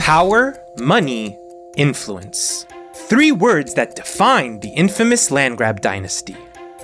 Power, money, influence. Three words that define the infamous Landgraab dynasty.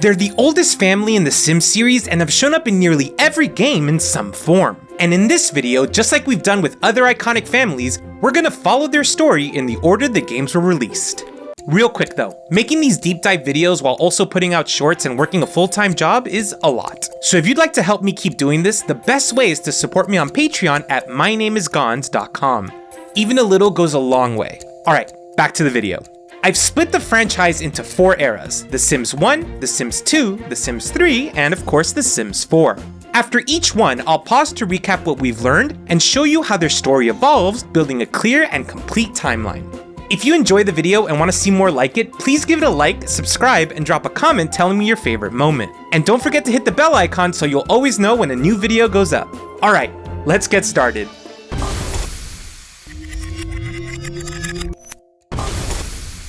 They're the oldest family in the Sims series and have shown up in nearly every game in some form. And in this video, just like we've done with other iconic families, we're gonna follow their story in the order the games were released. Real quick though, making these deep dive videos while also putting out shorts and working a full-time job is a lot. So if you'd like to help me keep doing this, the best way is to support me on Patreon at mynameisgonz.com. Even a little goes a long way. Alright, back to the video. I've split the franchise into 4 eras: The Sims 1, The Sims 2, The Sims 3, and of course The Sims 4. After each one, I'll pause to recap what we've learned and show you how their story evolves, building a clear and complete timeline. If you enjoy the video and want to see more like it, please give it a like, subscribe, and drop a comment telling me your favorite moment. And don't forget to hit the bell icon so you'll always know when a new video goes up. Alright, let's get started.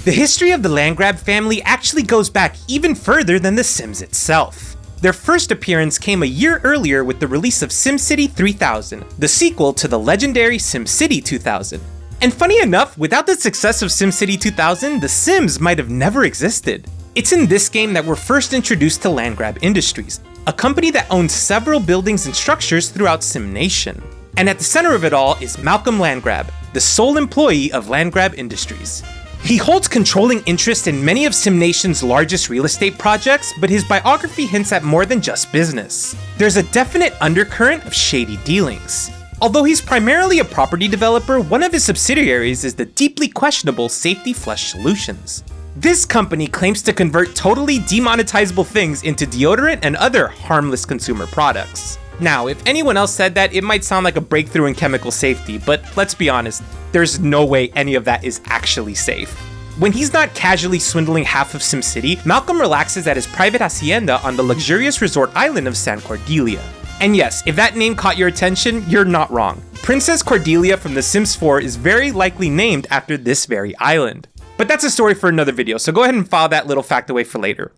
The history of the Landgraab family actually goes back even further than The Sims itself. Their first appearance came a year earlier with the release of SimCity 3000, the sequel to the legendary SimCity 2000. And funny enough, without the success of SimCity 2000, The Sims might have never existed. It's in this game that we're first introduced to Landgraab Industries, a company that owns several buildings and structures throughout Sim Nation. And at the center of it all is Malcolm Landgraab, the sole employee of Landgraab Industries. He holds controlling interest in many of Sim Nation's largest real estate projects, but his biography hints at more than just business. There's a definite undercurrent of shady dealings. Although he's primarily a property developer, one of his subsidiaries is the deeply questionable Safety Flush Solutions. This company claims to convert totally demonetizable things into deodorant and other harmless consumer products. Now, if anyone else said that, it might sound like a breakthrough in chemical safety, but let's be honest, there's no way any of that is actually safe. When he's not casually swindling half of SimCity, Malcolm relaxes at his private hacienda on the luxurious resort island of San Cordelia. And yes, if that name caught your attention, you're not wrong. Princess Cordelia from The Sims 4 is very likely named after this very island. But that's a story for another video, so go ahead and file that little fact away for later.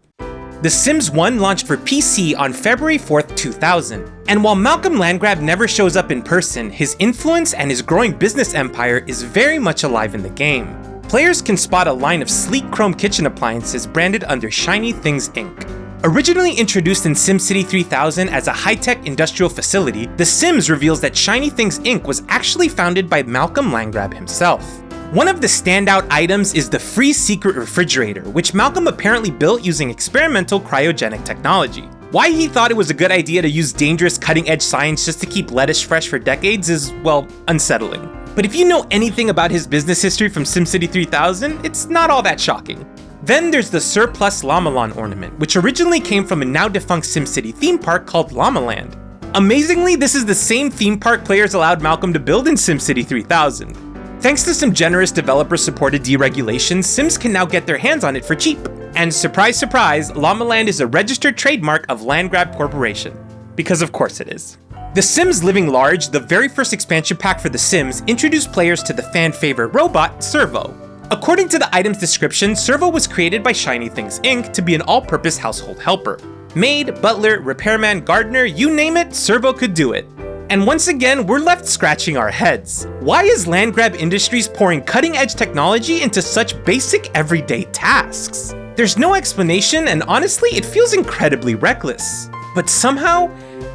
The Sims 1 launched for PC on February 4th, 2000. And while Malcolm Landgraab never shows up in person, his influence and his growing business empire is very much alive in the game. Players can spot a line of sleek chrome kitchen appliances branded under Shiny Things Inc. Originally introduced in SimCity 3000 as a high-tech industrial facility, The Sims reveals that Shiny Things Inc. was actually founded by Malcolm Landgraab himself. One of the standout items is the free secret refrigerator, which Malcolm apparently built using experimental cryogenic technology. Why he thought it was a good idea to use dangerous cutting-edge science just to keep lettuce fresh for decades is, well, unsettling. But if you know anything about his business history from SimCity 3000, it's not all that shocking. Then there's the Surplus Llama ornament, which originally came from a now-defunct SimCity theme park called Llamaland. Amazingly, this is the same theme park players allowed Malcolm to build in SimCity 3000. Thanks to some generous developer-supported deregulation, Sims can now get their hands on it for cheap. And surprise, surprise, Llamaland is a registered trademark of Landgraab Corporation. Because of course it is. The Sims Living Large, the very first expansion pack for The Sims, introduced players to the fan-favorite robot, Servo. According to the item's description, Servo was created by Shiny Things Inc. to be an all-purpose household helper. Maid, butler, repairman, gardener, you name it, Servo could do it. And once again, we're left scratching our heads. Why is Landgraab Industries pouring cutting-edge technology into such basic everyday tasks? There's no explanation, and honestly, it feels incredibly reckless. But somehow,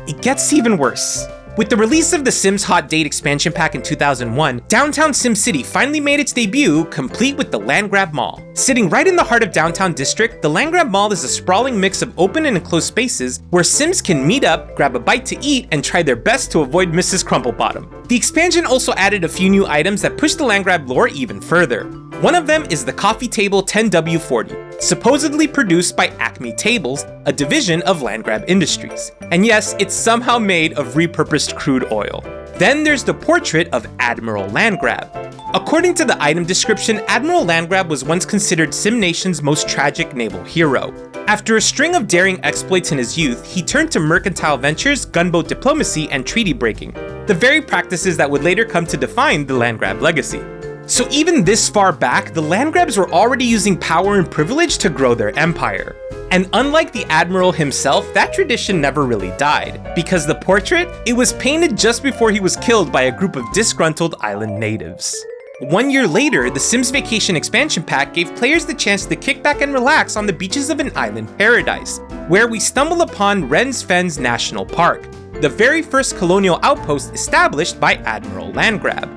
it gets even worse. With the release of the Sims Hot Date expansion pack in 2001, downtown SimCity finally made its debut, complete with the Landgraab Mall. Sitting right in the heart of downtown district, the Landgraab Mall is a sprawling mix of open and enclosed spaces where Sims can meet up, grab a bite to eat, and try their best to avoid Mrs. Crumplebottom. The expansion also added a few new items that push the Landgraab lore even further. One of them is the coffee table 10W40, supposedly produced by Acme Tables, a division of Landgraab Industries. And yes, it's somehow made of repurposed crude oil. Then there's the portrait of Admiral Landgraab. According to the item description, Admiral Landgraab was once considered Sim Nation's most tragic naval hero. After a string of daring exploits in his youth, he turned to mercantile ventures, gunboat diplomacy, and treaty breaking, the very practices that would later come to define the Landgraab legacy. So even this far back, the Landgraabs were already using power and privilege to grow their empire. And unlike the Admiral himself, that tradition never really died, because the portrait, it was painted just before he was killed by a group of disgruntled island natives. 1 year later, the Sims Vacation expansion pack gave players the chance to kick back and relax on the beaches of an island paradise, where we stumble upon Rens Fens National Park, the very first colonial outpost established by Admiral Landgraab.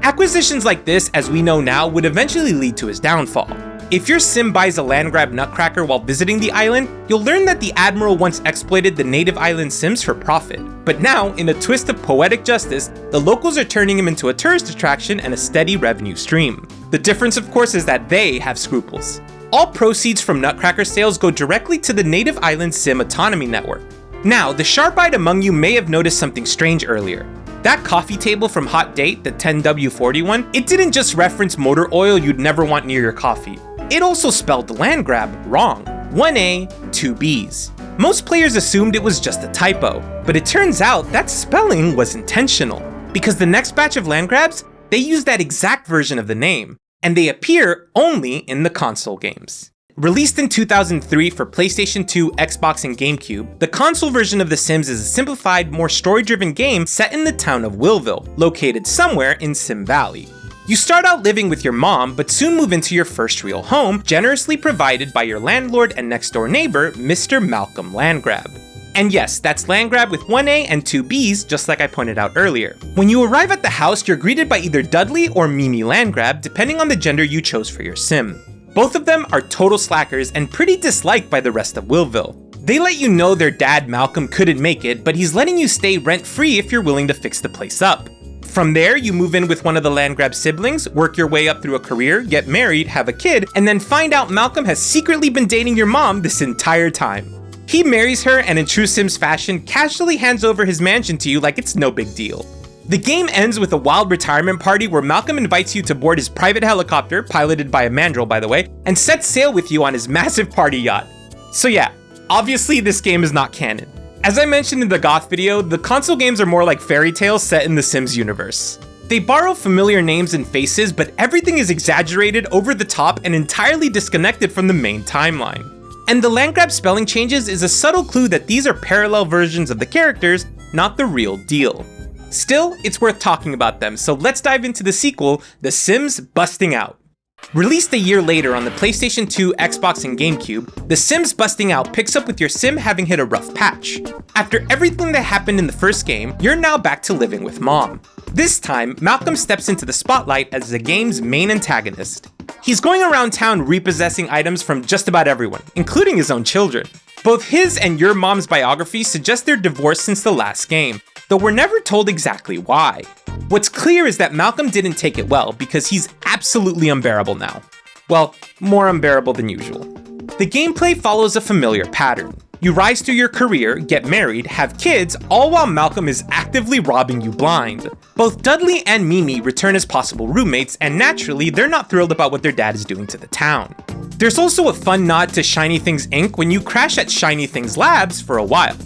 Acquisitions like this, as we know now, would eventually lead to his downfall. If your sim buys a Landgraab nutcracker while visiting the island, you'll learn that the Admiral once exploited the native island sims for profit. But now, in a twist of poetic justice, the locals are turning him into a tourist attraction and a steady revenue stream. The difference, of course, is that they have scruples. All proceeds from nutcracker sales go directly to the native island sim autonomy network. Now, the sharp-eyed among you may have noticed something strange earlier. That coffee table from Hot Date, the 10W41, it didn't just reference motor oil you'd never want near your coffee. It also spelled Landgraab wrong. 1A, 2Bs. Most players assumed it was just a typo, but it turns out that spelling was intentional, because the next batch of Landgraabs, they use that exact version of the name, and they appear only in the console games. Released in 2003 for PlayStation 2, Xbox, and GameCube, the console version of The Sims is a simplified, more story-driven game set in the town of Willville, located somewhere in Sim Valley. You start out living with your mom, but soon move into your first real home, generously provided by your landlord and next-door neighbor, Mr. Malcolm Landgraab. And yes, that's Landgraab with 1A and 2Bs, just like I pointed out earlier. When you arrive at the house, you're greeted by either Dudley or Mimi Landgraab, depending on the gender you chose for your sim. Both of them are total slackers and pretty disliked by the rest of Willville. They let you know their dad Malcolm couldn't make it, but he's letting you stay rent-free if you're willing to fix the place up. From there, you move in with one of the Landgraab siblings, work your way up through a career, get married, have a kid, and then find out Malcolm has secretly been dating your mom this entire time. He marries her and in true Sims fashion, casually hands over his mansion to you like it's no big deal. The game ends with a wild retirement party where Malcolm invites you to board his private helicopter, piloted by a mandrill by the way, and sets sail with you on his massive party yacht. So yeah, obviously this game is not canon. As I mentioned in the Goth video, the console games are more like fairy tales set in the Sims universe. They borrow familiar names and faces, but everything is exaggerated, over the top, and entirely disconnected from the main timeline. And the Landgraab spelling changes is a subtle clue that these are parallel versions of the characters, not the real deal. Still, it's worth talking about them, so let's dive into the sequel, The Sims Busting Out. Released a year later on the PlayStation 2, Xbox, and GameCube, The Sims Busting Out picks up with your sim having hit a rough patch. After everything that happened in the first game, you're now back to living with mom. This time, Malcolm steps into the spotlight as the game's main antagonist. He's going around town repossessing items from just about everyone, including his own children. Both his and your mom's biographies suggest they're divorced since the last game, though we're never told exactly why. What's clear is that Malcolm didn't take it well because he's absolutely unbearable now. Well, more unbearable than usual. The gameplay follows a familiar pattern. You rise through your career, get married, have kids, all while Malcolm is actively robbing you blind. Both Dudley and Mimi return as possible roommates, and naturally, they're not thrilled about what their dad is doing to the town. There's also a fun nod to Shiny Things Inc. when you crash at Shiny Things Labs for a while.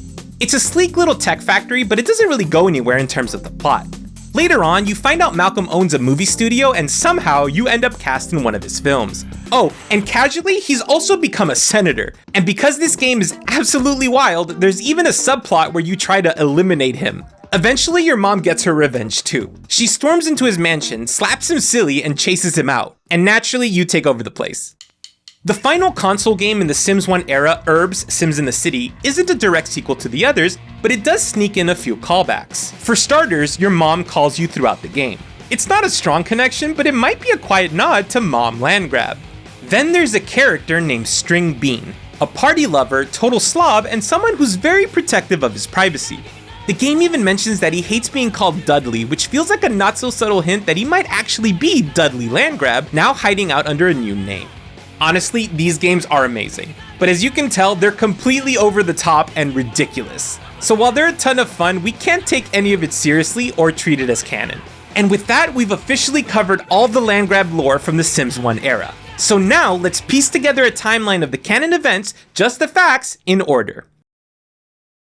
It's a sleek little tech factory, but it doesn't really go anywhere in terms of the plot. Later on, you find out Malcolm owns a movie studio and somehow you end up cast in one of his films. Oh, and casually, he's also become a senator. And because this game is absolutely wild, there's even a subplot where you try to eliminate him. Eventually, your mom gets her revenge too. She storms into his mansion, slaps him silly, and chases him out. And naturally, you take over the place. The final console game in the Sims 1 era, Urbz, Sims in the City, isn't a direct sequel to the others, but it does sneak in a few callbacks. For starters, your mom calls you throughout the game. It's not a strong connection, but it might be a quiet nod to Mom Landgraab. Then there's a character named String Bean, a party lover, total slob, and someone who's very protective of his privacy. The game even mentions that he hates being called Dudley, which feels like a not so subtle hint that he might actually be Dudley Landgraab, now hiding out under a new name. Honestly, these games are amazing, but as you can tell, they're completely over the top and ridiculous. So while they're a ton of fun, we can't take any of it seriously or treat it as canon. And with that, we've officially covered all the Landgraab lore from the Sims 1 era. So now, let's piece together a timeline of the canon events, just the facts, in order.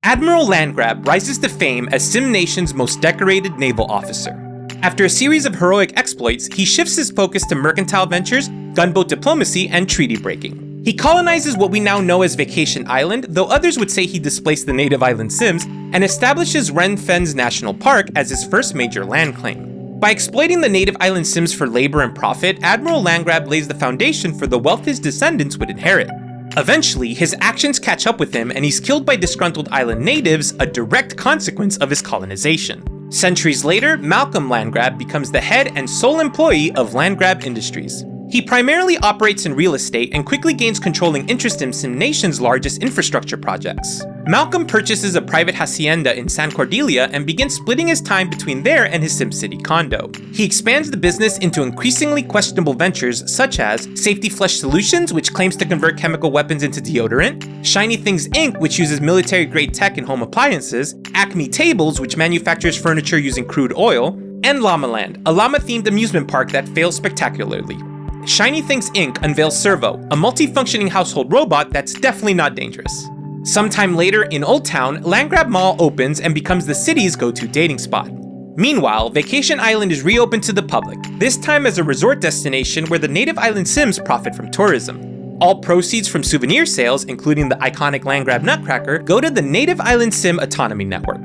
Admiral Landgraab rises to fame as Sim Nation's most decorated naval officer. After a series of heroic exploits, he shifts his focus to mercantile ventures, gunboat diplomacy, and treaty breaking. He colonizes what we now know as Vacation Island, though others would say he displaced the native island Sims, and establishes Rens Fens National Park as his first major land claim. By exploiting the native island Sims for labor and profit, Admiral Landgraab lays the foundation for the wealth his descendants would inherit. Eventually, his actions catch up with him and he's killed by disgruntled island natives, a direct consequence of his colonization. Centuries later, Malcolm Landgraab becomes the head and sole employee of Landgraab Industries. He primarily operates in real estate and quickly gains controlling interest in SimNation's largest infrastructure projects. Malcolm purchases a private hacienda in San Cordelia and begins splitting his time between there and his SimCity condo. He expands the business into increasingly questionable ventures such as Safety Flush Solutions, which claims to convert chemical weapons into deodorant, Shiny Things Inc., which uses military-grade tech in home appliances, Acme Tables, which manufactures furniture using crude oil, and Llamaland, a llama-themed amusement park that fails spectacularly. Shiny Things Inc. unveils Servo, a multi-functioning household robot that's definitely not dangerous. Sometime later, in Old Town, Landgraab Mall opens and becomes the city's go-to dating spot. Meanwhile, Vacation Island is reopened to the public, this time as a resort destination where the native island Sims profit from tourism. All proceeds from souvenir sales, including the iconic Landgraab Nutcracker, go to the Native Island Sim Autonomy Network.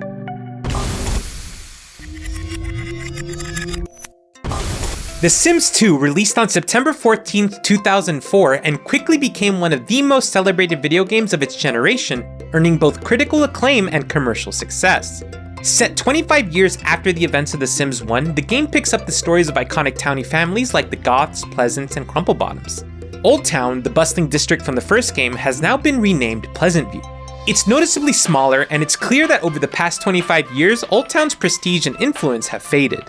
The Sims 2 released on September 14, 2004 and quickly became one of the most celebrated video games of its generation, earning both critical acclaim and commercial success. Set 25 years after the events of The Sims 1, the game picks up the stories of iconic townie families like the Goths, Pleasants, and Crumplebottoms. Old Town, the bustling district from the first game, has now been renamed Pleasantview. It's noticeably smaller, and it's clear that over the past 25 years, Old Town's prestige and influence have faded.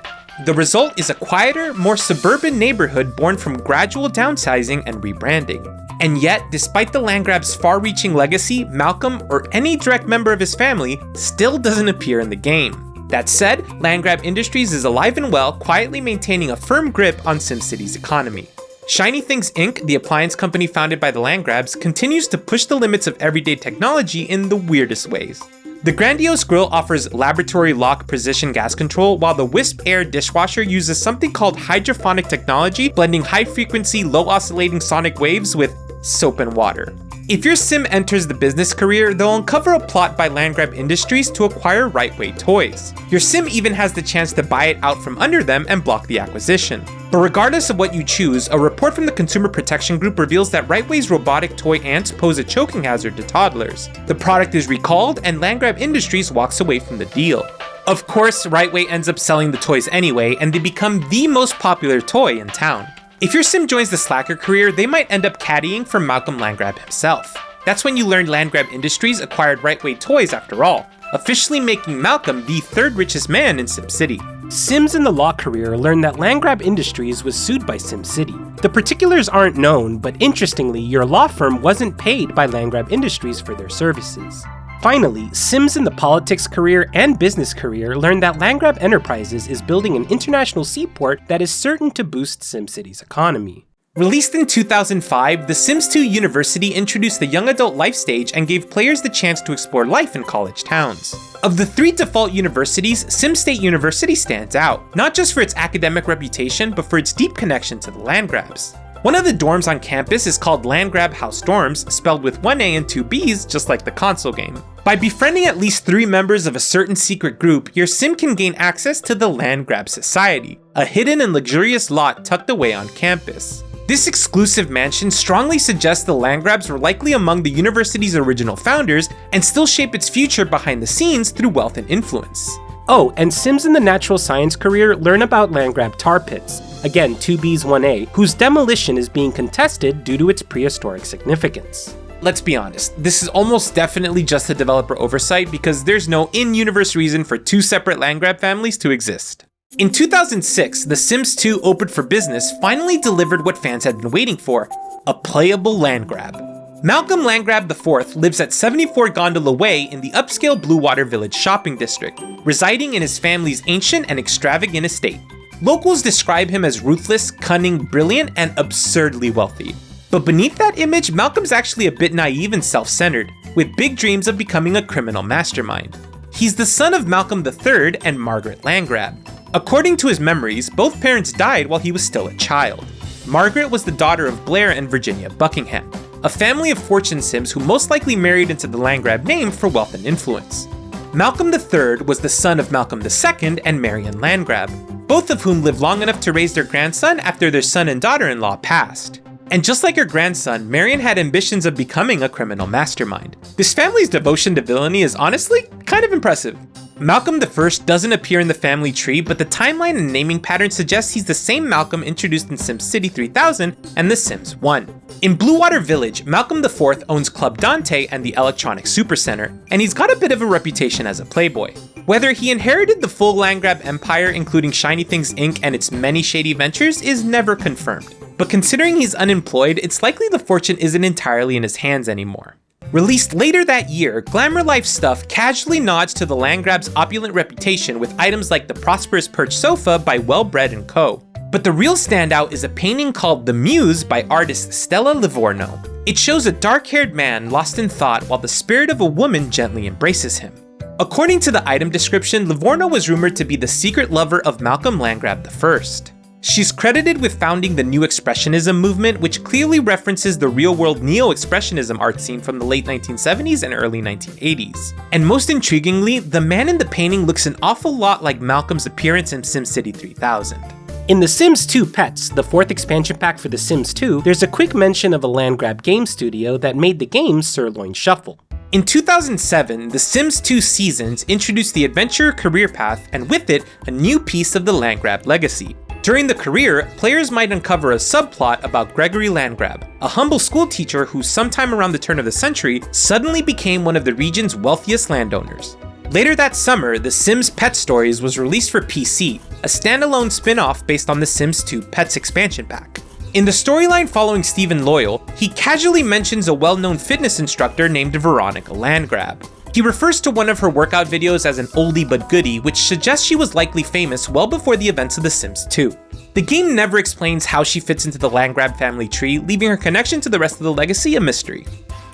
The result is a quieter, more suburban neighborhood born from gradual downsizing and rebranding. And yet, despite the Landgraab's far-reaching legacy, Malcolm, or any direct member of his family, still doesn't appear in the game. That said, Landgraab Industries is alive and well, quietly maintaining a firm grip on SimCity's economy. Shiny Things Inc., the appliance company founded by the Landgraabs, continues to push the limits of everyday technology in the weirdest ways. The grandiose grill offers laboratory lock precision gas control, while the Wisp Air dishwasher uses something called hydrophonic technology, blending high-frequency, low-oscillating sonic waves with soap and water. If your sim enters the business career, they'll uncover a plot by Landgraab Industries to acquire Rightway Toys. Your sim even has the chance to buy it out from under them and block the acquisition. But regardless of what you choose, a report from the Consumer Protection Group reveals that Rightway's robotic toy ants pose a choking hazard to toddlers. The product is recalled, and Landgraab Industries walks away from the deal. Of course, Rightway ends up selling the toys anyway, and they become the most popular toy in town. If your sim joins the slacker career, they might end up caddying for Malcolm Landgraab himself. That's when you learn Landgraab Industries acquired Rightway Toys after all, officially making Malcolm the third richest man in SimCity. Sims in the law career learn that Landgraab Industries was sued by SimCity. The particulars aren't known, but interestingly, your law firm wasn't paid by Landgraab Industries for their services. Finally, Sims in the politics career and business career learn that Landgraab Enterprises is building an international seaport that is certain to boost SimCity's economy. Released in 2005, The Sims 2 University introduced the young adult life stage and gave players the chance to explore life in college towns. Of the 3 default universities, Sim State University stands out, not just for its academic reputation, but for its deep connection to the Landgraabs. One of the dorms on campus is called Landgraab House Dorms, spelled with 1 A and 2 B's, just like the console game. By befriending at least 3 members of a certain secret group, your sim can gain access to the Landgraab Society, a hidden and luxurious lot tucked away on campus. This exclusive mansion strongly suggests the Landgraabs were likely among the university's original founders and still shape its future behind the scenes through wealth and influence. Oh, and Sims in the natural science career learn about Landgraab tar pits, again 2B's 1A, whose demolition is being contested due to its prehistoric significance. Let's be honest, this is almost definitely just a developer oversight because there's no in-universe reason for 2 separate Landgraab families to exist. In 2006, The Sims 2 Open for Business finally delivered what fans had been waiting for, a playable Landgraab. Malcolm Landgraab IV lives at 74 Gondola Way in the upscale Bluewater Village shopping district, residing in his family's ancient and extravagant estate. Locals describe him as ruthless, cunning, brilliant, and absurdly wealthy. But beneath that image, Malcolm's actually a bit naive and self-centered, with big dreams of becoming a criminal mastermind. He's the son of Malcolm III and Margaret Landgraab. According to his memories, both parents died while he was still a child. Margaret was the daughter of Blair and Virginia Buckingham, a family of fortune sims who most likely married into the Landgraab name for wealth and influence. Malcolm III was the son of Malcolm II and Marion Landgraab. both of whom lived long enough to raise their grandson after their son and daughter-in-law passed. And just like her grandson, Marion had ambitions of becoming a criminal mastermind. This family's devotion to villainy is honestly kind of impressive. Malcolm I doesn't appear in the family tree, but the timeline and naming pattern suggests he's the same Malcolm introduced in SimCity 3000 and The Sims 1. In Bluewater Village, Malcolm IV owns Club Dante and the Electronic Supercenter, and he's got a bit of a reputation as a playboy. Whether he inherited the full Landgraab empire, including Shiny Things Inc. and its many shady ventures, is never confirmed. But considering he's unemployed, it's likely the fortune isn't entirely in his hands anymore. Released later that year, Glamour Life Stuff casually nods to the Landgraab's opulent reputation with items like the Prosperous Perch Sofa by Wellbred & Co. But the real standout is a painting called The Muse by artist Stella Livorno. It shows a dark-haired man lost in thought while the spirit of a woman gently embraces him. According to the item description, Livorno was rumored to be the secret lover of Malcolm Landgraab I. She's credited with founding the New Expressionism movement, which clearly references the real-world Neo-Expressionism art scene from the late 1970s and early 1980s. And most intriguingly, the man in the painting looks an awful lot like Malcolm's appearance in SimCity 3000. In The Sims 2 Pets, the 4th expansion pack for The Sims 2, there's a quick mention of a Landgraab game studio that made the game Sirloin Shuffle. In 2007, The Sims 2 Seasons introduced the adventure career path, and with it, a new piece of the Landgraab legacy. During the career, players might uncover a subplot about Geoffrey Landgraab, a humble schoolteacher who sometime around the turn of the century suddenly became one of the region's wealthiest landowners. Later that summer, The Sims Pet Stories was released for PC, a standalone spin-off based on The Sims 2 Pets expansion pack. In the storyline following Stephen Loyal, he casually mentions a well-known fitness instructor named Veronica Landgraab. He refers to one of her workout videos as an oldie but goodie, which suggests she was likely famous well before the events of The Sims 2. The game never explains how she fits into the Landgraab family tree, leaving her connection to the rest of the legacy a mystery.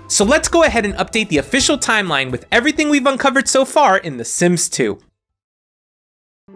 So let's go ahead and update the official timeline with everything we've uncovered so far in The Sims 2.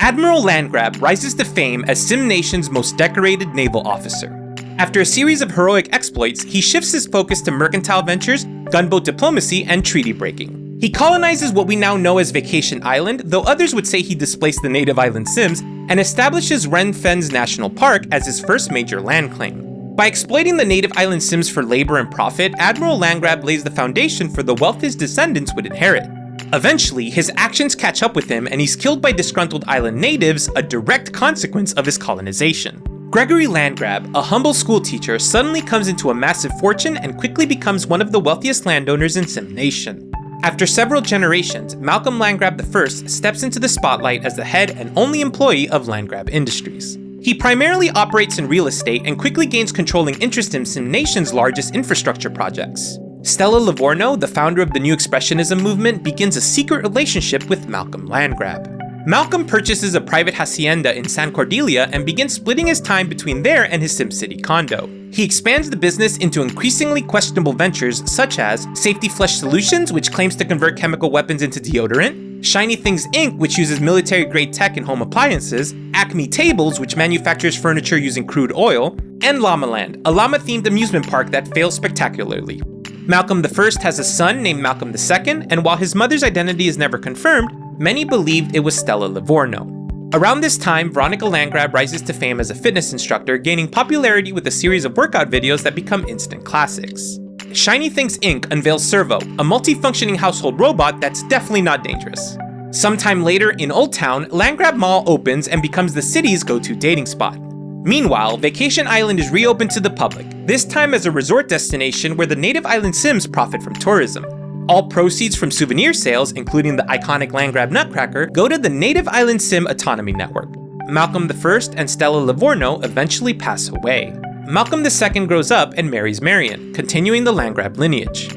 Admiral Landgraab rises to fame as Sim Nation's most decorated naval officer. After a series of heroic exploits, he shifts his focus to mercantile ventures, gunboat diplomacy, and treaty breaking. He colonizes what we now know as Vacation Island, though others would say he displaced the native island Sims, and establishes Ren Fens National Park as his first major land claim. By exploiting the native island Sims for labor and profit, Admiral Landgraab lays the foundation for the wealth his descendants would inherit. Eventually, his actions catch up with him and he's killed by disgruntled island natives, a direct consequence of his colonization. Geoffrey Landgraab, a humble schoolteacher, suddenly comes into a massive fortune and quickly becomes one of the wealthiest landowners in Sim Nation. After several generations, Malcolm Landgraab I steps into the spotlight as the head and only employee of Landgraab Industries. He primarily operates in real estate and quickly gains controlling interest in Sim Nation's largest infrastructure projects. Stella Livorno, the founder of the New Expressionism movement, begins a secret relationship with Malcolm Landgraab. Malcolm purchases a private hacienda in San Cordelia and begins splitting his time between there and his SimCity condo. He expands the business into increasingly questionable ventures such as Safety Flesh Solutions, which claims to convert chemical weapons into deodorant, Shiny Things Inc., which uses military-grade tech in home appliances, Acme Tables, which manufactures furniture using crude oil, and Llamaland, a llama-themed amusement park that fails spectacularly. Malcolm I has a son named Malcolm II, and while his mother's identity is never confirmed, many believed it was Stella Livorno. Around this time, Veronica Landgraab rises to fame as a fitness instructor, gaining popularity with a series of workout videos that become instant classics. Shiny Things Inc. unveils Servo, a multi-functioning household robot that's definitely not dangerous. Sometime later, in Old Town, Landgraab Mall opens and becomes the city's go-to dating spot. Meanwhile, Vacation Island is reopened to the public, this time as a resort destination where the native island Sims profit from tourism. All proceeds from souvenir sales, including the iconic Landgraab Nutcracker, go to the Native Island Sim Autonomy Network. Malcolm I and Stella Livorno eventually pass away. Malcolm II grows up and marries Marion, continuing the Landgraab lineage.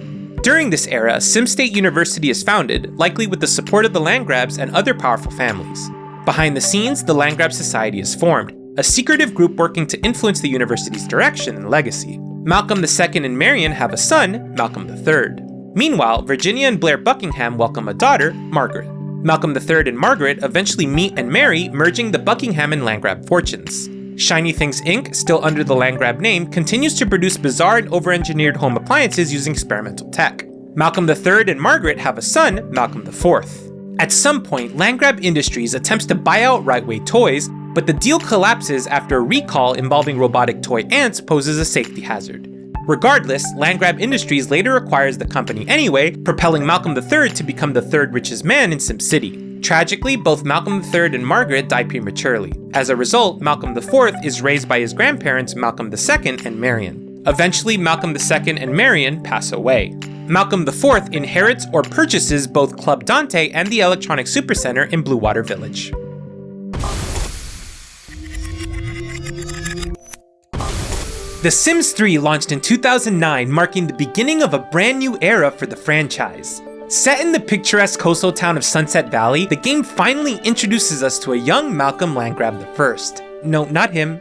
During this era, Sim State University is founded, likely with the support of the Landgraabs and other powerful families. Behind the scenes, the Landgraab Society is formed, a secretive group working to influence the university's direction and legacy. Malcolm II and Marion have a son, Malcolm III. Meanwhile, Virginia and Blair Buckingham welcome a daughter, Margaret. Malcolm III and Margaret eventually meet and marry, merging the Buckingham and Landgraab fortunes. Shiny Things Inc., still under the Landgraab name, continues to produce bizarre and over-engineered home appliances using experimental tech. Malcolm III and Margaret have a son, Malcolm IV. At some point, Landgraab Industries attempts to buy out Rightway Toys, but the deal collapses after a recall involving robotic toy ants poses a safety hazard. Regardless, Landgraab Industries later acquires the company anyway, propelling Malcolm III to become the third richest man in SimCity. Tragically, both Malcolm III and Margaret die prematurely. As a result, Malcolm IV is raised by his grandparents Malcolm II and Marion. Eventually, Malcolm II and Marion pass away. Malcolm IV inherits or purchases both Club Dante and the Electronic Supercenter in Bluewater Village. The Sims 3 launched in 2009, marking the beginning of a brand new era for the franchise. Set in the picturesque coastal town of Sunset Valley, the game finally introduces us to a young Malcolm Landgraab I. No, not him.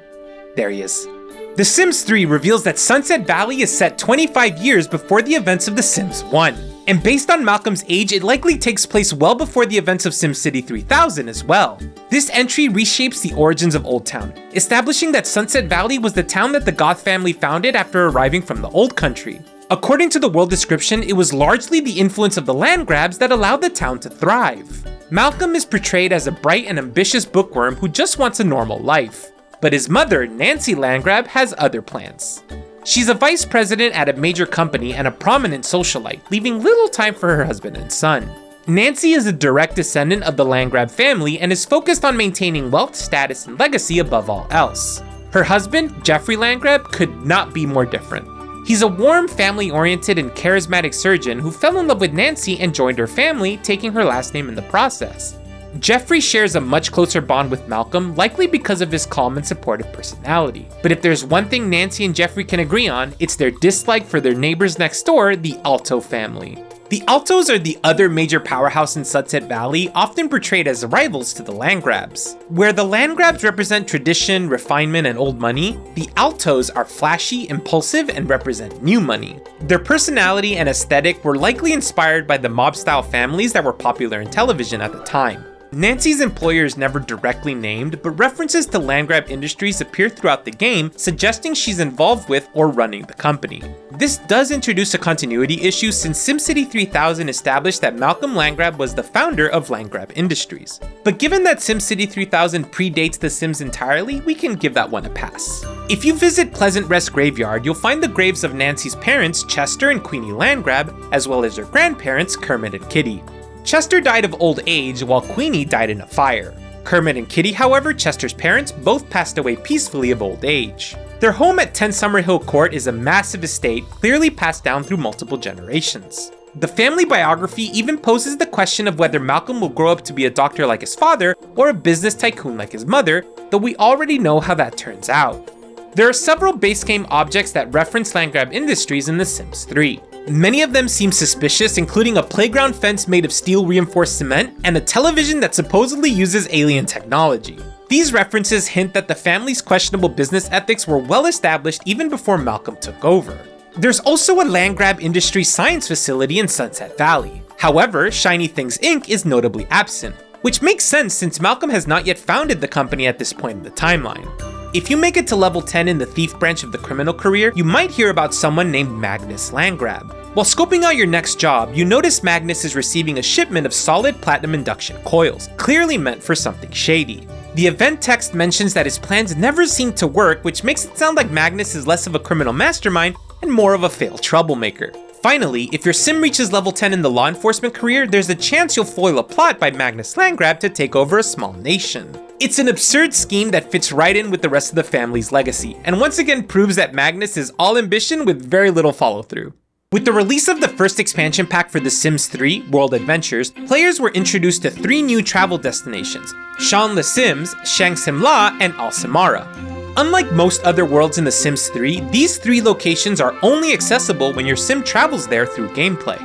There he is. The Sims 3 reveals that Sunset Valley is set 25 years before the events of The Sims 1. And based on Malcolm's age, it likely takes place well before the events of SimCity 3000 as well. This entry reshapes the origins of Old Town, establishing that Sunset Valley was the town that the Goth family founded after arriving from the Old Country. According to the world description, it was largely the influence of the Landgraabs that allowed the town to thrive. Malcolm is portrayed as a bright and ambitious bookworm who just wants a normal life. But his mother, Nancy Landgraab, has other plans. She's a vice president at a major company and a prominent socialite, leaving little time for her husband and son. Nancy is a direct descendant of the Landgraab family and is focused on maintaining wealth, status, and legacy above all else. Her husband, Geoffrey Landgraab, could not be more different. He's a warm, family-oriented, and charismatic surgeon who fell in love with Nancy and joined her family, taking her last name in the process. Geoffrey shares a much closer bond with Malcolm, likely because of his calm and supportive personality. But if there's one thing Nancy and Geoffrey can agree on, it's their dislike for their neighbors next door, the Alto family. The Altos are the other major powerhouse in Sunset Valley, often portrayed as rivals to the Landgraabs. Where the Landgraabs represent tradition, refinement, and old money, the Altos are flashy, impulsive, and represent new money. Their personality and aesthetic were likely inspired by the mob-style families that were popular in television at the time. Nancy's employer is never directly named, but references to Landgraab Industries appear throughout the game, suggesting she's involved with or running the company. This does introduce a continuity issue since SimCity 3000 established that Malcolm Landgraab was the founder of Landgraab Industries. But given that SimCity 3000 predates The Sims entirely, we can give that one a pass. If you visit Pleasant Rest Graveyard, you'll find the graves of Nancy's parents, Chester and Queenie Landgraab, as well as their grandparents, Kermit and Kitty. Chester died of old age, while Queenie died in a fire. Kermit and Kitty, however, Chester's parents, both passed away peacefully of old age. Their home at 10 Summerhill Court is a massive estate, clearly passed down through multiple generations. The family biography even poses the question of whether Malcolm will grow up to be a doctor like his father, or a business tycoon like his mother, though we already know how that turns out. There are several base game objects that reference Landgraab Industries in The Sims 3. Many of them seem suspicious, including a playground fence made of steel reinforced cement and a television that supposedly uses alien technology. These references hint that the family's questionable business ethics were well established even before Malcolm took over. There's also a Landgraab Industries science facility in Sunset Valley. However, Shiny Things Inc. is notably absent, which makes sense since Malcolm has not yet founded the company at this point in the timeline. If you make it to level 10 in the thief branch of the criminal career, you might hear about someone named Magnus Landgraab. While scoping out your next job, you notice Magnus is receiving a shipment of solid platinum induction coils, clearly meant for something shady. The event text mentions that his plans never seem to work, which makes it sound like Magnus is less of a criminal mastermind and more of a failed troublemaker. Finally, if your sim reaches level 10 in the law enforcement career, there's a chance you'll foil a plot by Magnus Landgraab to take over a small nation. It's an absurd scheme that fits right in with the rest of the family's legacy, and once again proves that Magnus is all ambition with very little follow-through. With the release of the first expansion pack for The Sims 3, World Adventures, players were introduced to 3 new travel destinations: Shan Le Sims, Shang Sim La, and Al Samara. Unlike most other worlds in The Sims 3, these 3 locations are only accessible when your sim travels there through gameplay.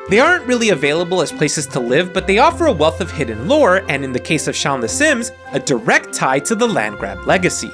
They aren't really available as places to live, but they offer a wealth of hidden lore, and in the case of Shan Le Sims, a direct tie to the Landgraab legacy.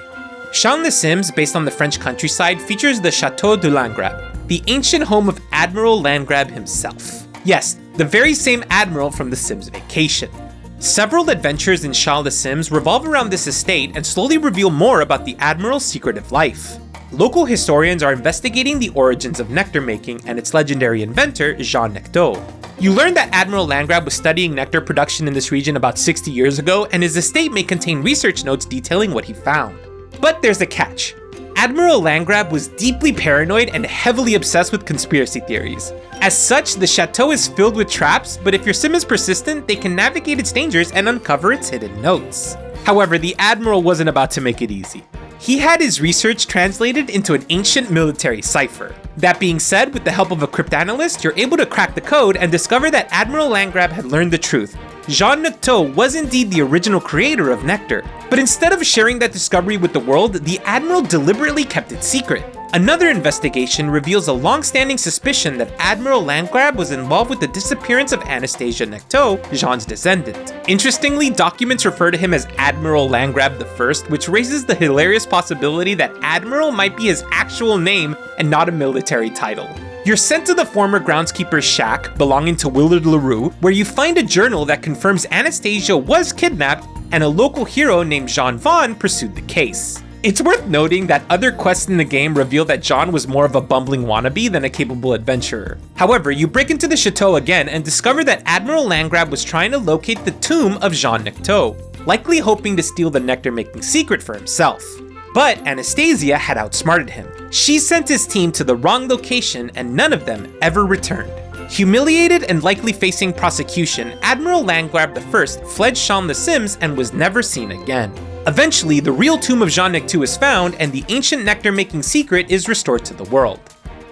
Shan Le Sims, based on the French countryside, features the Chateau de Landgraab, the ancient home of Admiral Landgraab himself. Yes, the very same admiral from The Sims Vacation. Several adventures in Shan Le Sims revolve around this estate and slowly reveal more about the Admiral's secretive life. Local historians are investigating the origins of nectar making and its legendary inventor, Jean Necteau. You learn that Admiral Landgraab was studying nectar production in this region about 60 years ago, and his estate may contain research notes detailing what he found. But there's a catch. Admiral Landgraab was deeply paranoid and heavily obsessed with conspiracy theories. As such, the chateau is filled with traps, but if your sim is persistent, they can navigate its dangers and uncover its hidden notes. However, the Admiral wasn't about to make it easy. He had his research translated into an ancient military cipher. That being said, with the help of a cryptanalyst, you're able to crack the code and discover that Admiral Landgraab had learned the truth. Jean Necteau was indeed the original creator of nectar, but instead of sharing that discovery with the world, the Admiral deliberately kept it secret. Another investigation reveals a long-standing suspicion that Admiral Landgraab was involved with the disappearance of Anastasia Necteau, Jean's descendant. Interestingly, documents refer to him as Admiral Landgraab I, which raises the hilarious possibility that Admiral might be his actual name and not a military title. You're sent to the former groundskeeper's shack, belonging to Willard LaRue, where you find a journal that confirms Anastasia was kidnapped and a local hero named Jean Vaughn pursued the case. It's worth noting that other quests in the game reveal that John was more of a bumbling wannabe than a capable adventurer. However, you break into the chateau again and discover that Admiral Landgraab was trying to locate the tomb of Jean Necteau, likely hoping to steal the nectar-making secret for himself. But Anastasia had outsmarted him. She sent his team to the wrong location and none of them ever returned. Humiliated and likely facing prosecution, Admiral Landgraab I fled Shaun the Sims and was never seen again. Eventually, the real tomb of Jean Necteau is found and the ancient nectar-making secret is restored to the world.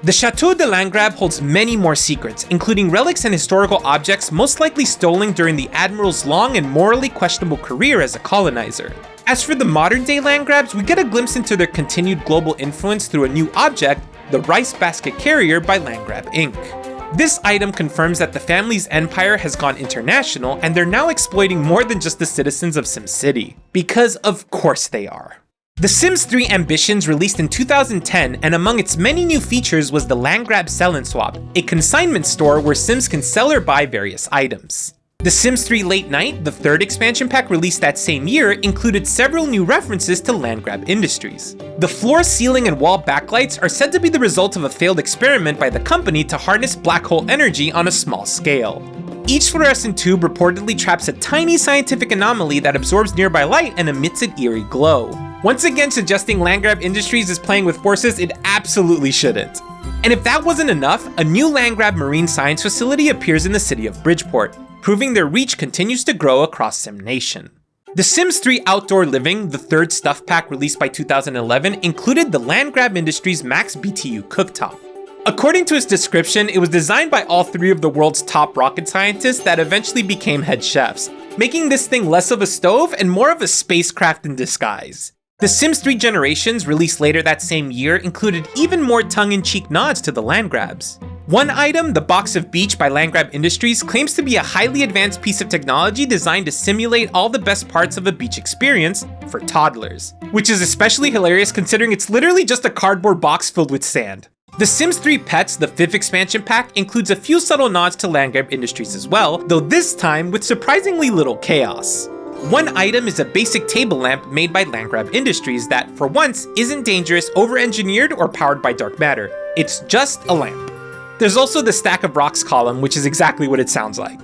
The Chateau de Landgraab holds many more secrets, including relics and historical objects most likely stolen during the Admiral's long and morally questionable career as a colonizer. As for the modern-day Landgraabs, we get a glimpse into their continued global influence through a new object, the Rice Basket Carrier by Landgraab Inc. This item confirms that the family's empire has gone international and they're now exploiting more than just the citizens of SimCity. Because of course they are. The Sims 3 Ambitions released in 2010, and among its many new features was the Landgraab Sell and Swap, a consignment store where Sims can sell or buy various items. The Sims 3 Late Night, the third expansion pack released that same year, included several new references to Landgraab Industries. The floor, ceiling, and wall backlights are said to be the result of a failed experiment by the company to harness black hole energy on a small scale. Each fluorescent tube reportedly traps a tiny scientific anomaly that absorbs nearby light and emits an eerie glow. Once again suggesting Landgraab Industries is playing with forces it absolutely shouldn't. And if that wasn't enough, a new Landgraab Marine Science Facility appears in the city of Bridgeport, proving their reach continues to grow across SimNation. The Sims 3 Outdoor Living, the third stuff pack released by 2011, included the Landgraab Industries Max BTU cooktop. According to its description, it was designed by all three of the world's top rocket scientists that eventually became head chefs, making this thing less of a stove and more of a spacecraft in disguise. The Sims 3 Generations, released later that same year, included even more tongue-in-cheek nods to the Landgraabs. One item, the Box of Beach by Landgraab Industries, claims to be a highly advanced piece of technology designed to simulate all the best parts of a beach experience for toddlers, which is especially hilarious considering it's literally just a cardboard box filled with sand. The Sims 3 Pets, the fifth expansion pack, includes a few subtle nods to Landgraab Industries as well, though this time with surprisingly little chaos. One item is a basic table lamp made by Landgraab Industries that, for once, isn't dangerous, over-engineered, or powered by dark matter. It's just a lamp. There's also the Stack of Rocks column, which is exactly what it sounds like.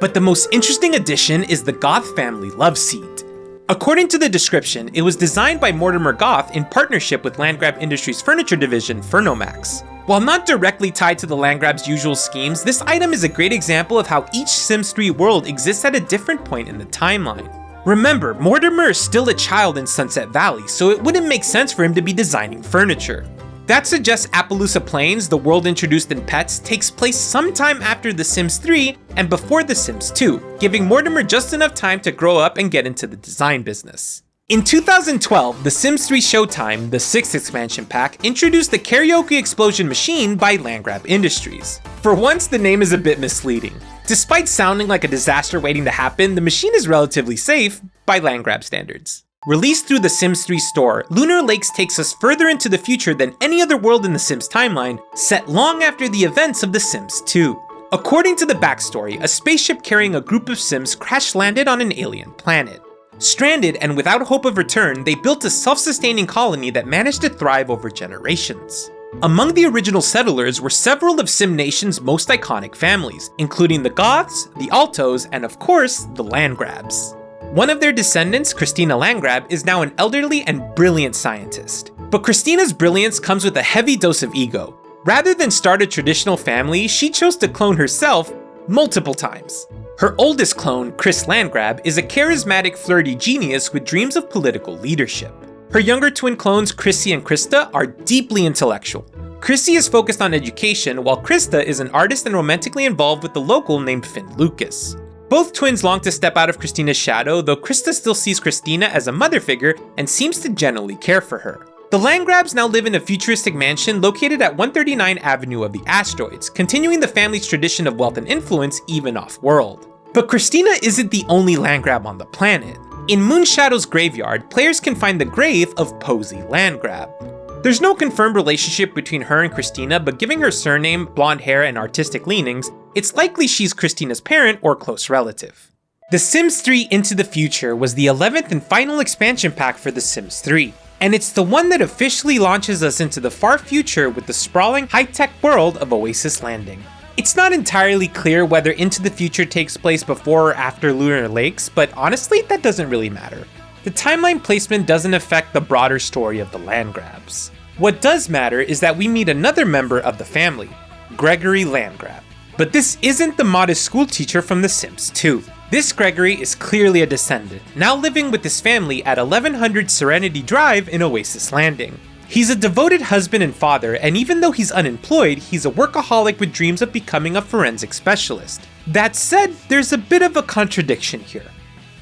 But the most interesting addition is the Goth family love seat. According to the description, it was designed by Mortimer Goth in partnership with Landgraab Industries' furniture division, Furnomax. While not directly tied to the Landgraab's usual schemes, this item is a great example of how each Sims 3 world exists at a different point in the timeline. Remember, Mortimer is still a child in Sunset Valley, so it wouldn't make sense for him to be designing furniture. That suggests Appaloosa Plains, the world introduced in Pets, takes place sometime after The Sims 3 and before The Sims 2, giving Mortimer just enough time to grow up and get into the design business. In 2012, The Sims 3 Showtime, the sixth expansion pack, introduced the Karaoke Explosion Machine by Landgraab Industries. For once, the name is a bit misleading. Despite sounding like a disaster waiting to happen, the machine is relatively safe by Landgraab standards. Released through the Sims 3 store, Lunar Lakes takes us further into the future than any other world in the Sims timeline, set long after the events of The Sims 2. According to the backstory, a spaceship carrying a group of Sims crash-landed on an alien planet. Stranded and without hope of return, they built a self-sustaining colony that managed to thrive over generations. Among the original settlers were several of Sim Nation's most iconic families, including the Goths, the Altos, and of course, the Landgraabs. One of their descendants, Christina Landgraab, is now an elderly and brilliant scientist. But Christina's brilliance comes with a heavy dose of ego. Rather than start a traditional family, she chose to clone herself multiple times. Her oldest clone, Chris Landgraab, is a charismatic, flirty genius with dreams of political leadership. Her younger twin clones, Chrissy and Krista, are deeply intellectual. Chrissy is focused on education, while Krista is an artist and romantically involved with the local named Finn Lucas. Both twins long to step out of Christina's shadow, though Krista still sees Christina as a mother figure and seems to genuinely care for her. The Landgraabs now live in a futuristic mansion located at 139 Avenue of the Asteroids, continuing the family's tradition of wealth and influence even off-world. But Christina isn't the only Landgraab on the planet. In Moonshadow's graveyard, players can find the grave of Posey Landgraab. There's no confirmed relationship between her and Christina, but given her surname, blonde hair, and artistic leanings, it's likely she's Christina's parent or close relative. The Sims 3 Into the Future was the 11th and final expansion pack for The Sims 3, and it's the one that officially launches us into the far future with the sprawling, high-tech world of Oasis Landing. It's not entirely clear whether Into the Future takes place before or after Lunar Lakes, but honestly, that doesn't really matter. The timeline placement doesn't affect the broader story of the Landgraabs. What does matter is that we meet another member of the family, Gregory Landgraab. But this isn't the modest schoolteacher from The Sims 2. This Gregory is clearly a descendant, now living with his family at 1100 Serenity Drive in Oasis Landing. He's a devoted husband and father, and even though he's unemployed, he's a workaholic with dreams of becoming a forensic specialist. That said, there's a bit of a contradiction here.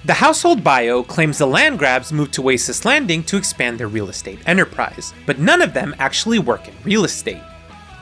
The household bio claims the Landgraabs moved to Oasis Landing to expand their real estate enterprise, but none of them actually work in real estate.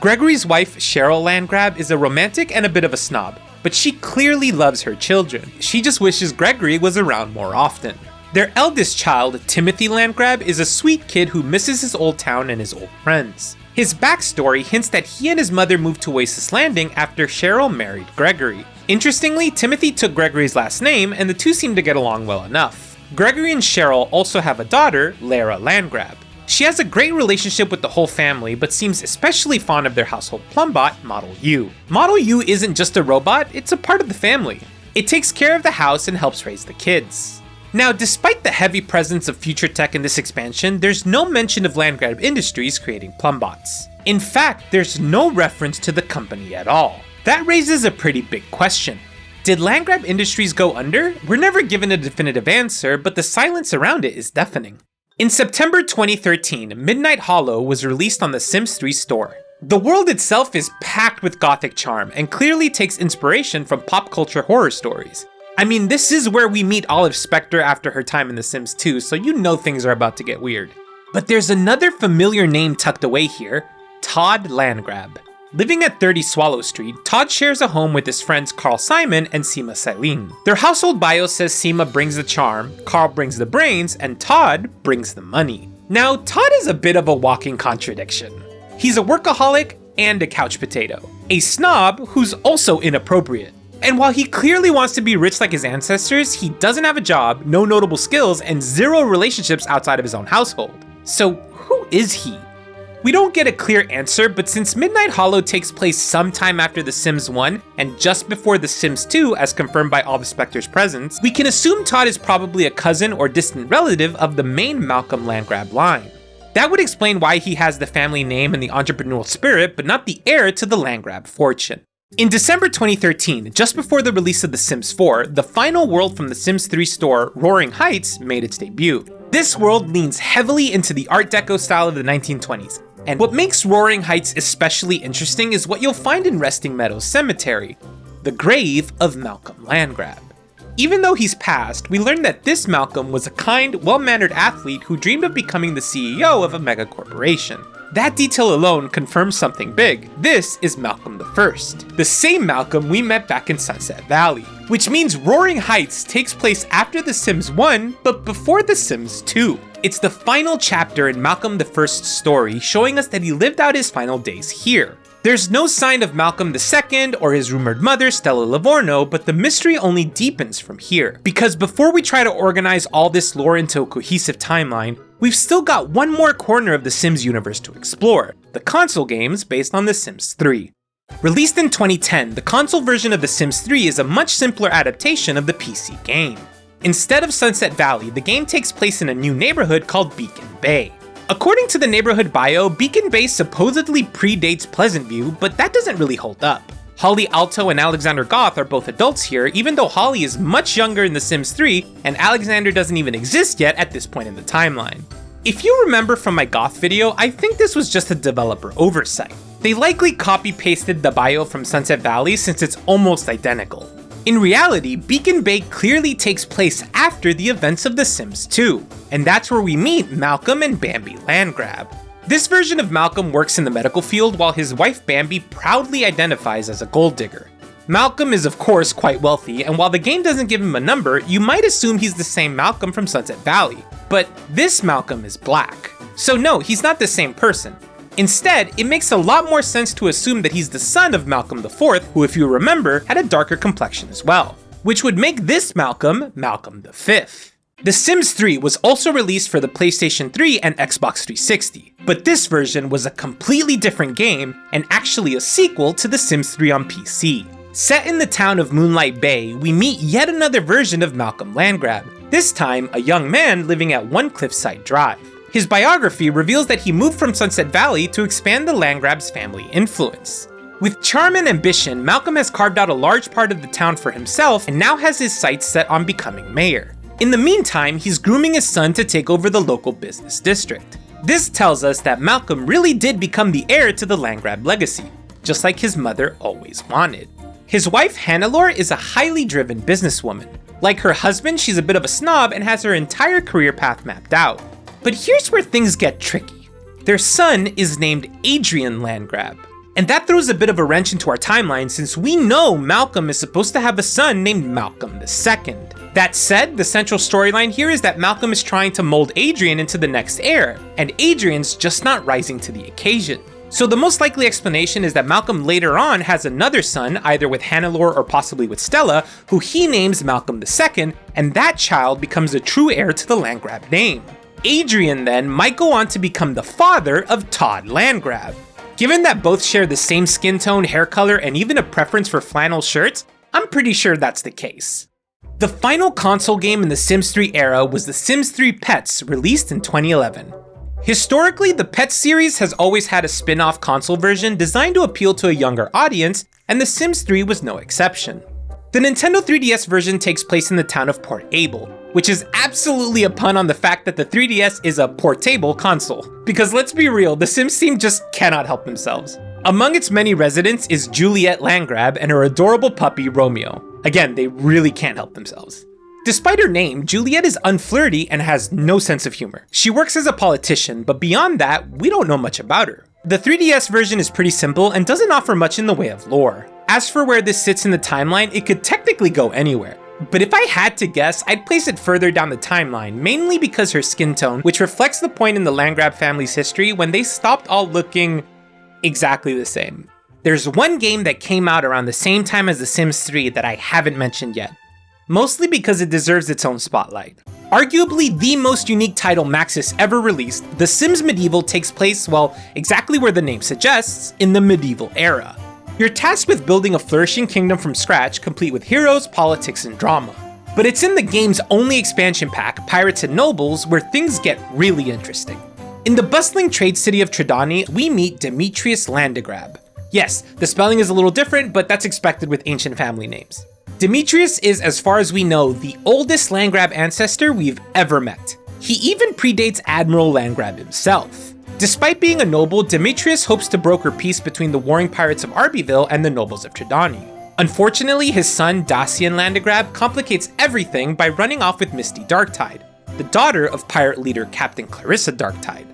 Gregory's wife, Cheryl Landgraab, is a romantic and a bit of a snob, but she clearly loves her children. She just wishes Gregory was around more often. Their eldest child, Timothy Landgraab, is a sweet kid who misses his old town and his old friends. His backstory hints that he and his mother moved to Oasis Landing after Cheryl married Gregory. Interestingly, Timothy took Gregory's last name, and the two seem to get along well enough. Gregory and Cheryl also have a daughter, Lara Landgraab. She has a great relationship with the whole family, but seems especially fond of their household plumbot, Model U. Model U isn't just a robot, it's a part of the family. It takes care of the house and helps raise the kids. Now, despite the heavy presence of future tech in this expansion, there's no mention of Landgraab Industries creating plumbots. In fact, there's no reference to the company at all. That raises a pretty big question. Did Landgraab Industries go under? We're never given a definitive answer, but the silence around it is deafening. In September 2013, Midnight Hollow was released on the Sims 3 store. The world itself is packed with gothic charm and clearly takes inspiration from pop culture horror stories. I mean, this is where we meet Olive Spectre after her time in The Sims 2, so you know things are about to get weird. But there's another familiar name tucked away here, Todd Landgraab. Living at 30 Swallow Street, Todd shares a home with his friends Carl Simon and Seema Silene. Their household bio says Seema brings the charm, Carl brings the brains, and Todd brings the money. Now, Todd is a bit of a walking contradiction. He's a workaholic and a couch potato, a snob who's also inappropriate. And while he clearly wants to be rich like his ancestors, he doesn't have a job, no notable skills, and zero relationships outside of his own household. So who is he? We don't get a clear answer, but since Midnight Hollow takes place sometime after The Sims 1 and just before The Sims 2 as confirmed by Olive Spectre's presence, we can assume Todd is probably a cousin or distant relative of the main Malcolm Landgraab line. That would explain why he has the family name and the entrepreneurial spirit, but not the heir to the Landgraab fortune. In December 2013, just before the release of The Sims 4, the final world from The Sims 3 store, Roaring Heights, made its debut. This world leans heavily into the Art Deco style of the 1920s, and what makes Roaring Heights especially interesting is what you'll find in Resting Meadows Cemetery, the grave of Malcolm Landgraab. Even though he's passed, we learn that this Malcolm was a kind, well-mannered athlete who dreamed of becoming the CEO of a mega corporation. That detail alone confirms something big. This is Malcolm I, the same Malcolm we met back in Sunset Valley, which means Roaring Heights takes place after The Sims 1, but before The Sims 2. It's the final chapter in Malcolm I's story, showing us that he lived out his final days here. There's no sign of Malcolm II or his rumored mother, Stella Livorno, but the mystery only deepens from here. Because before we try to organize all this lore into a cohesive timeline, we've still got one more corner of the Sims universe to explore, the console games based on The Sims 3. Released in 2010, the console version of The Sims 3 is a much simpler adaptation of the PC game. Instead of Sunset Valley, the game takes place in a new neighborhood called Beacon Bay. According to the neighborhood bio, Beacon Bay supposedly predates Pleasant View, but that doesn't really hold up. Holly Alto and Alexander Goth are both adults here, even though Holly is much younger in The Sims 3 and Alexander doesn't even exist yet at this point in the timeline. If you remember from my Goth video, I think this was just a developer oversight. They likely copy-pasted the bio from Sunset Valley since it's almost identical. In reality, Beacon Bay clearly takes place after the events of The Sims 2, and that's where we meet Malcolm and Bambi Landgraab. This version of Malcolm works in the medical field while his wife Bambi proudly identifies as a gold digger. Malcolm is of course quite wealthy, and while the game doesn't give him a number, you might assume he's the same Malcolm from Sunset Valley. But this Malcolm is black. So no, he's not the same person. Instead, it makes a lot more sense to assume that he's the son of Malcolm IV, who, if you remember, had a darker complexion as well, which would make this Malcolm, Malcolm V. The Sims 3 was also released for the PlayStation 3 and Xbox 360, but this version was a completely different game and actually a sequel to The Sims 3 on PC. Set in the town of Moonlight Bay, we meet yet another version of Malcolm Landgraab, this time a young man living at One Cliffside Drive. His biography reveals that he moved from Sunset Valley to expand the Landgraab's family influence. With charm and ambition, Malcolm has carved out a large part of the town for himself and now has his sights set on becoming mayor. In the meantime, he's grooming his son to take over the local business district. This tells us that Malcolm really did become the heir to the Landgraab legacy, just like his mother always wanted. His wife Hannelore is a highly driven businesswoman. Like her husband, she's a bit of a snob and has her entire career path mapped out. But here's where things get tricky. Their son is named Adrian Landgraab, and that throws a bit of a wrench into our timeline since we know Malcolm is supposed to have a son named Malcolm II. That said, the central storyline here is that Malcolm is trying to mold Adrian into the next heir, and Adrian's just not rising to the occasion. So the most likely explanation is that Malcolm later on has another son, either with Hannelore or possibly with Stella, who he names Malcolm II, and that child becomes the true heir to the Landgraab name. Adrian then might go on to become the father of Todd Landgraab. Given that both share the same skin tone, hair color, and even a preference for flannel shirts, I'm pretty sure that's the case. The final console game in the Sims 3 era was The Sims 3 Pets, released in 2011. Historically, the Pets series has always had a spin-off console version designed to appeal to a younger audience, and The Sims 3 was no exception. The Nintendo 3DS version takes place in the town of Port Able, which is absolutely a pun on the fact that the 3DS is a portable console. Because let's be real, the Sims team just cannot help themselves. Among its many residents is Juliette Landgraab and her adorable puppy Romeo. Again, they really can't help themselves. Despite her name, Juliette is unflirty and has no sense of humor. She works as a politician, but beyond that, we don't know much about her. The 3DS version is pretty simple and doesn't offer much in the way of lore. As for where this sits in the timeline, it could technically go anywhere. But if I had to guess, I'd place it further down the timeline, mainly because her skin tone, which reflects the point in the Landgraab family's history when they stopped all looking exactly the same. There's one game that came out around the same time as The Sims 3 that I haven't mentioned yet, mostly because it deserves its own spotlight. Arguably the most unique title Maxis ever released, The Sims Medieval takes place, well, exactly where the name suggests, in the medieval era. You're tasked with building a flourishing kingdom from scratch, complete with heroes, politics, and drama. But it's in the game's only expansion pack, Pirates and Nobles, where things get really interesting. In the bustling trade city of Tridani, we meet Demetrius Landgraab. Yes, the spelling is a little different, but that's expected with ancient family names. Demetrius is, as far as we know, the oldest Landgraab ancestor we've ever met. He even predates Admiral Landgraab himself. Despite being a noble, Demetrius hopes to broker peace between the warring pirates of Arbyville and the nobles of Tridani. Unfortunately, his son Dacian Landgraab complicates everything by running off with Misty Darktide, the daughter of pirate leader Captain Clarissa Darktide.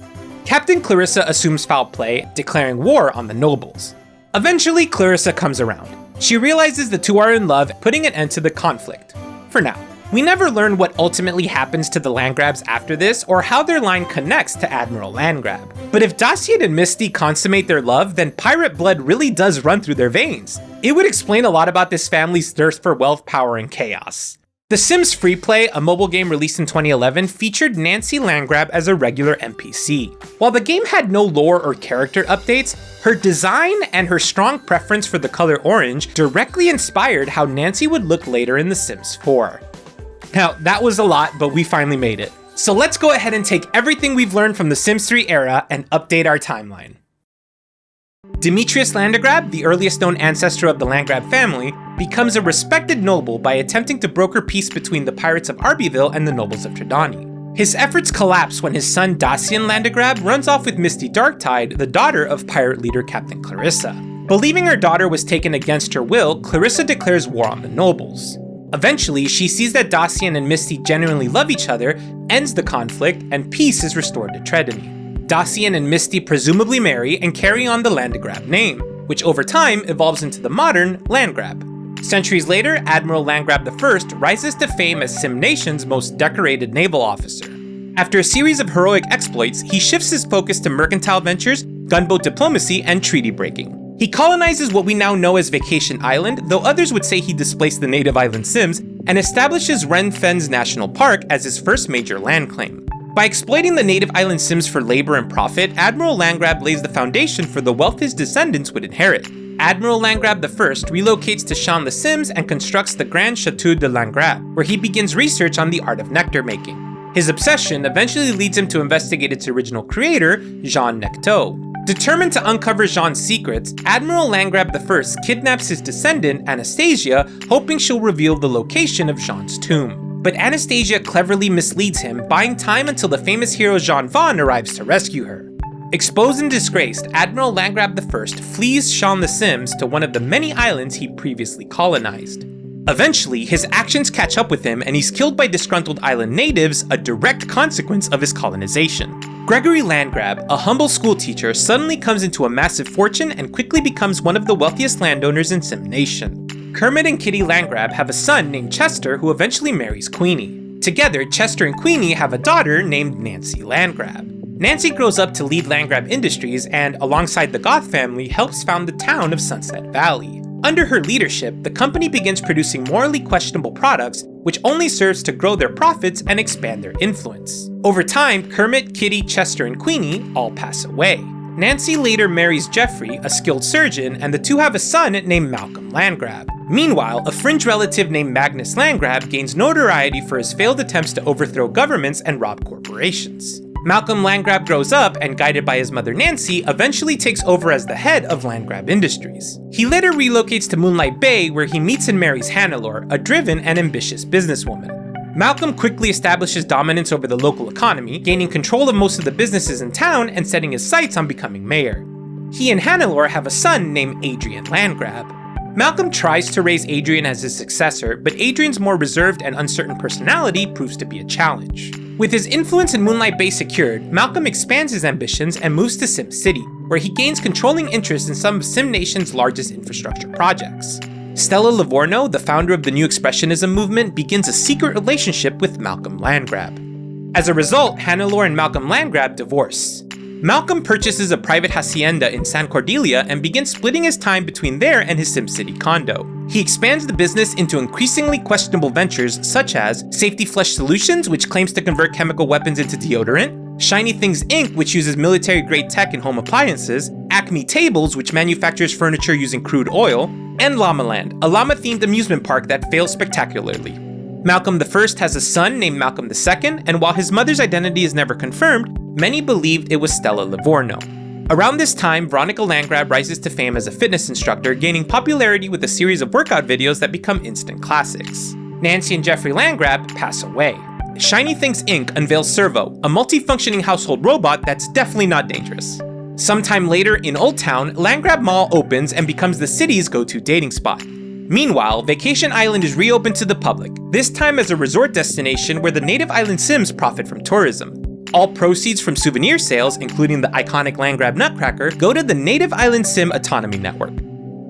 Captain Clarissa assumes foul play, declaring war on the nobles. Eventually, Clarissa comes around. She realizes the two are in love, putting an end to the conflict. For now. We never learn what ultimately happens to the Landgraabs after this, or how their line connects to Admiral Landgraab. But if Dacian and Misty consummate their love, then pirate blood really does run through their veins. It would explain a lot about this family's thirst for wealth, power, and chaos. The Sims Freeplay, a mobile game released in 2011, featured Nancy Landgraab as a regular NPC. While the game had no lore or character updates, her design and her strong preference for the color orange directly inspired how Nancy would look later in The Sims 4. Now, that was a lot, but we finally made it. So let's go ahead and take everything we've learned from the Sims 3 era and update our timeline. Demetrius Landgraab, the earliest known ancestor of the Landgraab family, becomes a respected noble by attempting to broker peace between the pirates of Arbyville and the nobles of Tredani. His efforts collapse when his son Dacian Landgraab runs off with Misty Darktide, the daughter of pirate leader Captain Clarissa. Believing her daughter was taken against her will, Clarissa declares war on the nobles. Eventually, she sees that Dacian and Misty genuinely love each other, ends the conflict, and peace is restored to Tredani. Dacian and Misty presumably marry and carry on the Landgraab name, which over time evolves into the modern Landgraab. Centuries later, Admiral Landgraab I rises to fame as Sim Nation's most decorated naval officer. After a series of heroic exploits, he shifts his focus to mercantile ventures, gunboat diplomacy, and treaty breaking. He colonizes what we now know as Vacation Island, though others would say he displaced the native island Sims, and establishes Ren Fens National Park as his first major land claim. By exploiting the native island Sims for labor and profit, Admiral Landgraab lays the foundation for the wealth his descendants would inherit. Admiral Landgraab I relocates to Shan the Sims and constructs the Grand Chateau de Landgraab, where he begins research on the art of nectar making. His obsession eventually leads him to investigate its original creator, Jean Necteau. Determined to uncover Jean's secrets, Admiral Landgraab I kidnaps his descendant, Anastasia, hoping she'll reveal the location of Jean's tomb. But Anastasia cleverly misleads him, buying time until the famous hero Jean Vaughn arrives to rescue her. Exposed and disgraced, Admiral Landgraab I flees Shan the Sims to one of the many islands he previously colonized. Eventually, his actions catch up with him and he's killed by disgruntled island natives, a direct consequence of his colonization. Gregory Landgraab, a humble schoolteacher, suddenly comes into a massive fortune and quickly becomes one of the wealthiest landowners in Sim Nation. Kermit and Kitty Landgraab have a son named Chester who eventually marries Queenie. Together, Chester and Queenie have a daughter named Nancy Landgraab. Nancy grows up to lead Landgraab Industries and, alongside the Goth family, helps found the town of Sunset Valley. Under her leadership, the company begins producing morally questionable products, which only serves to grow their profits and expand their influence. Over time, Kermit, Kitty, Chester, and Queenie all pass away. Nancy later marries Geoffrey, a skilled surgeon, and the two have a son named Malcolm Landgraab. Meanwhile, a fringe relative named Magnus Landgraab gains notoriety for his failed attempts to overthrow governments and rob corporations. Malcolm Landgraab grows up and, guided by his mother Nancy, eventually takes over as the head of Landgraab Industries. He later relocates to Moonlight Bay, where he meets and marries Hannelore, a driven and ambitious businesswoman. Malcolm quickly establishes dominance over the local economy, gaining control of most of the businesses in town and setting his sights on becoming mayor. He and Hannelore have a son named Adrian Landgraab. Malcolm tries to raise Adrian as his successor, but Adrian's more reserved and uncertain personality proves to be a challenge. With his influence in Moonlight Bay secured, Malcolm expands his ambitions and moves to Sim City, where he gains controlling interest in some of Sim Nation's largest infrastructure projects. Stella Livorno, the founder of the New Expressionism movement, begins a secret relationship with Malcolm Landgraab. As a result, Hannelore and Malcolm Landgraab divorce. Malcolm purchases a private hacienda in San Cordelia and begins splitting his time between there and his SimCity condo. He expands the business into increasingly questionable ventures such as Safety Flush Solutions, which claims to convert chemical weapons into deodorant, Shiny Things Inc., which uses military-grade tech in home appliances, Acme Tables, which manufactures furniture using crude oil, and Llamaland, a llama-themed amusement park that fails spectacularly. Malcolm I has a son named Malcolm II, and while his mother's identity is never confirmed, many believed it was Stella Livorno. Around this time, Veronica Landgraab rises to fame as a fitness instructor, gaining popularity with a series of workout videos that become instant classics. Nancy and Geoffrey Landgraab pass away. Shiny Things Inc. unveils Servo, a multi-functioning household robot that's definitely not dangerous. Sometime later, in Old Town, Landgraab Mall opens and becomes the city's go-to dating spot. Meanwhile, Vacation Island is reopened to the public, this time as a resort destination where the native island Sims profit from tourism. All proceeds from souvenir sales, including the iconic Landgraab Nutcracker, go to the Native Island Sim Autonomy Network.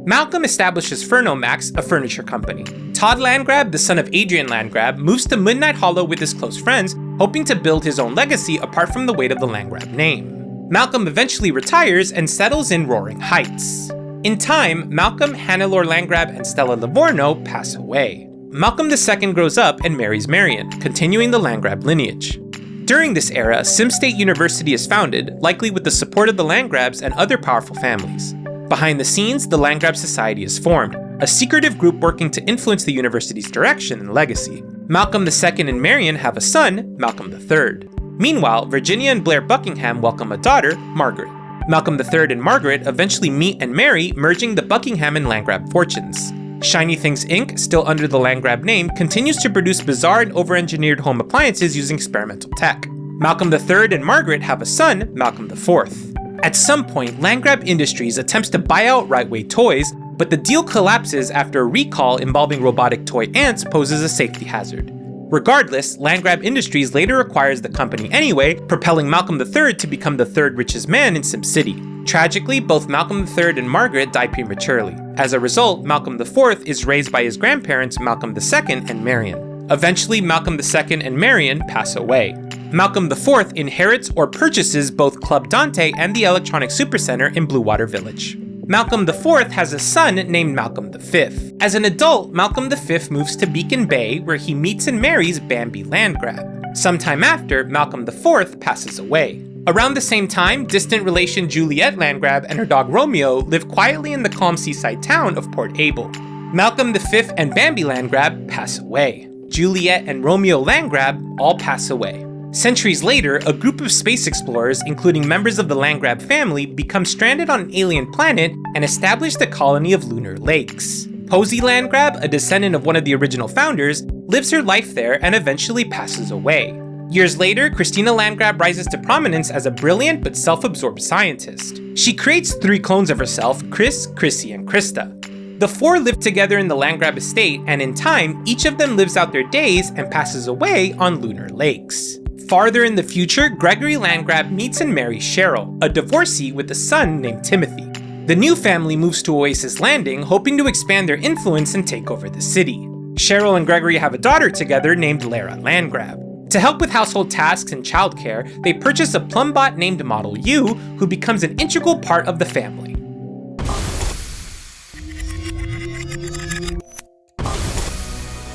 Malcolm establishes Furnomax, a furniture company. Todd Landgraab, the son of Adrian Landgraab, moves to Midnight Hollow with his close friends, hoping to build his own legacy apart from the weight of the Landgraab name. Malcolm eventually retires and settles in Roaring Heights. In time, Malcolm, Hannelore Landgraab, and Stella Livorno pass away. Malcolm II grows up and marries Marion, continuing the Landgraab lineage. During this era, Sim State University is founded, likely with the support of the Landgraabs and other powerful families. Behind the scenes, the Landgraab Society is formed, a secretive group working to influence the university's direction and legacy. Malcolm II and Marion have a son, Malcolm III. Meanwhile, Virginia and Blair Buckingham welcome a daughter, Margaret. Malcolm III and Margaret eventually meet and marry, merging the Buckingham and Landgraab fortunes. Shiny Things Inc., still under the Landgraab name, continues to produce bizarre and over-engineered home appliances using experimental tech. Malcolm III and Margaret have a son, Malcolm IV. At some point, Landgraab Industries attempts to buy out Rightway Toys, but the deal collapses after a recall involving robotic toy ants poses a safety hazard. Regardless, Landgraab Industries later acquires the company anyway, propelling Malcolm III to become the third richest man in SimCity. Tragically, both Malcolm III and Margaret die prematurely. As a result, Malcolm IV is raised by his grandparents Malcolm II and Marion. Eventually, Malcolm II and Marion pass away. Malcolm IV inherits or purchases both Club Dante and the Electronic Supercenter in Bluewater Village. Malcolm IV has a son named Malcolm V. As an adult, Malcolm V moves to Beacon Bay, where he meets and marries Bambi Landgraab. Sometime after, Malcolm IV passes away. Around the same time, distant relation Juliette Landgraab and her dog Romeo live quietly in the calm seaside town of Port Abel. Malcolm V and Bambi Landgraab pass away. Juliette and Romeo Landgraab all pass away. Centuries later, a group of space explorers, including members of the Landgraab family, become stranded on an alien planet and establish the colony of Lunar Lakes. Posey Landgraab, a descendant of one of the original founders, lives her life there and eventually passes away. Years later, Christina Landgraab rises to prominence as a brilliant but self-absorbed scientist. She creates 3 clones of herself, Chris, Chrissy, and Krista. The 4 live together in the Landgraab estate, and in time, each of them lives out their days and passes away on Lunar Lakes. Farther in the future, Gregory Landgraab meets and marries Cheryl, a divorcee with a son named Timothy. The new family moves to Oasis Landing, hoping to expand their influence and take over the city. Cheryl and Gregory have a daughter together named Lara Landgraab. To help with household tasks and childcare, they purchase a plumbot named Model U, who becomes an integral part of the family.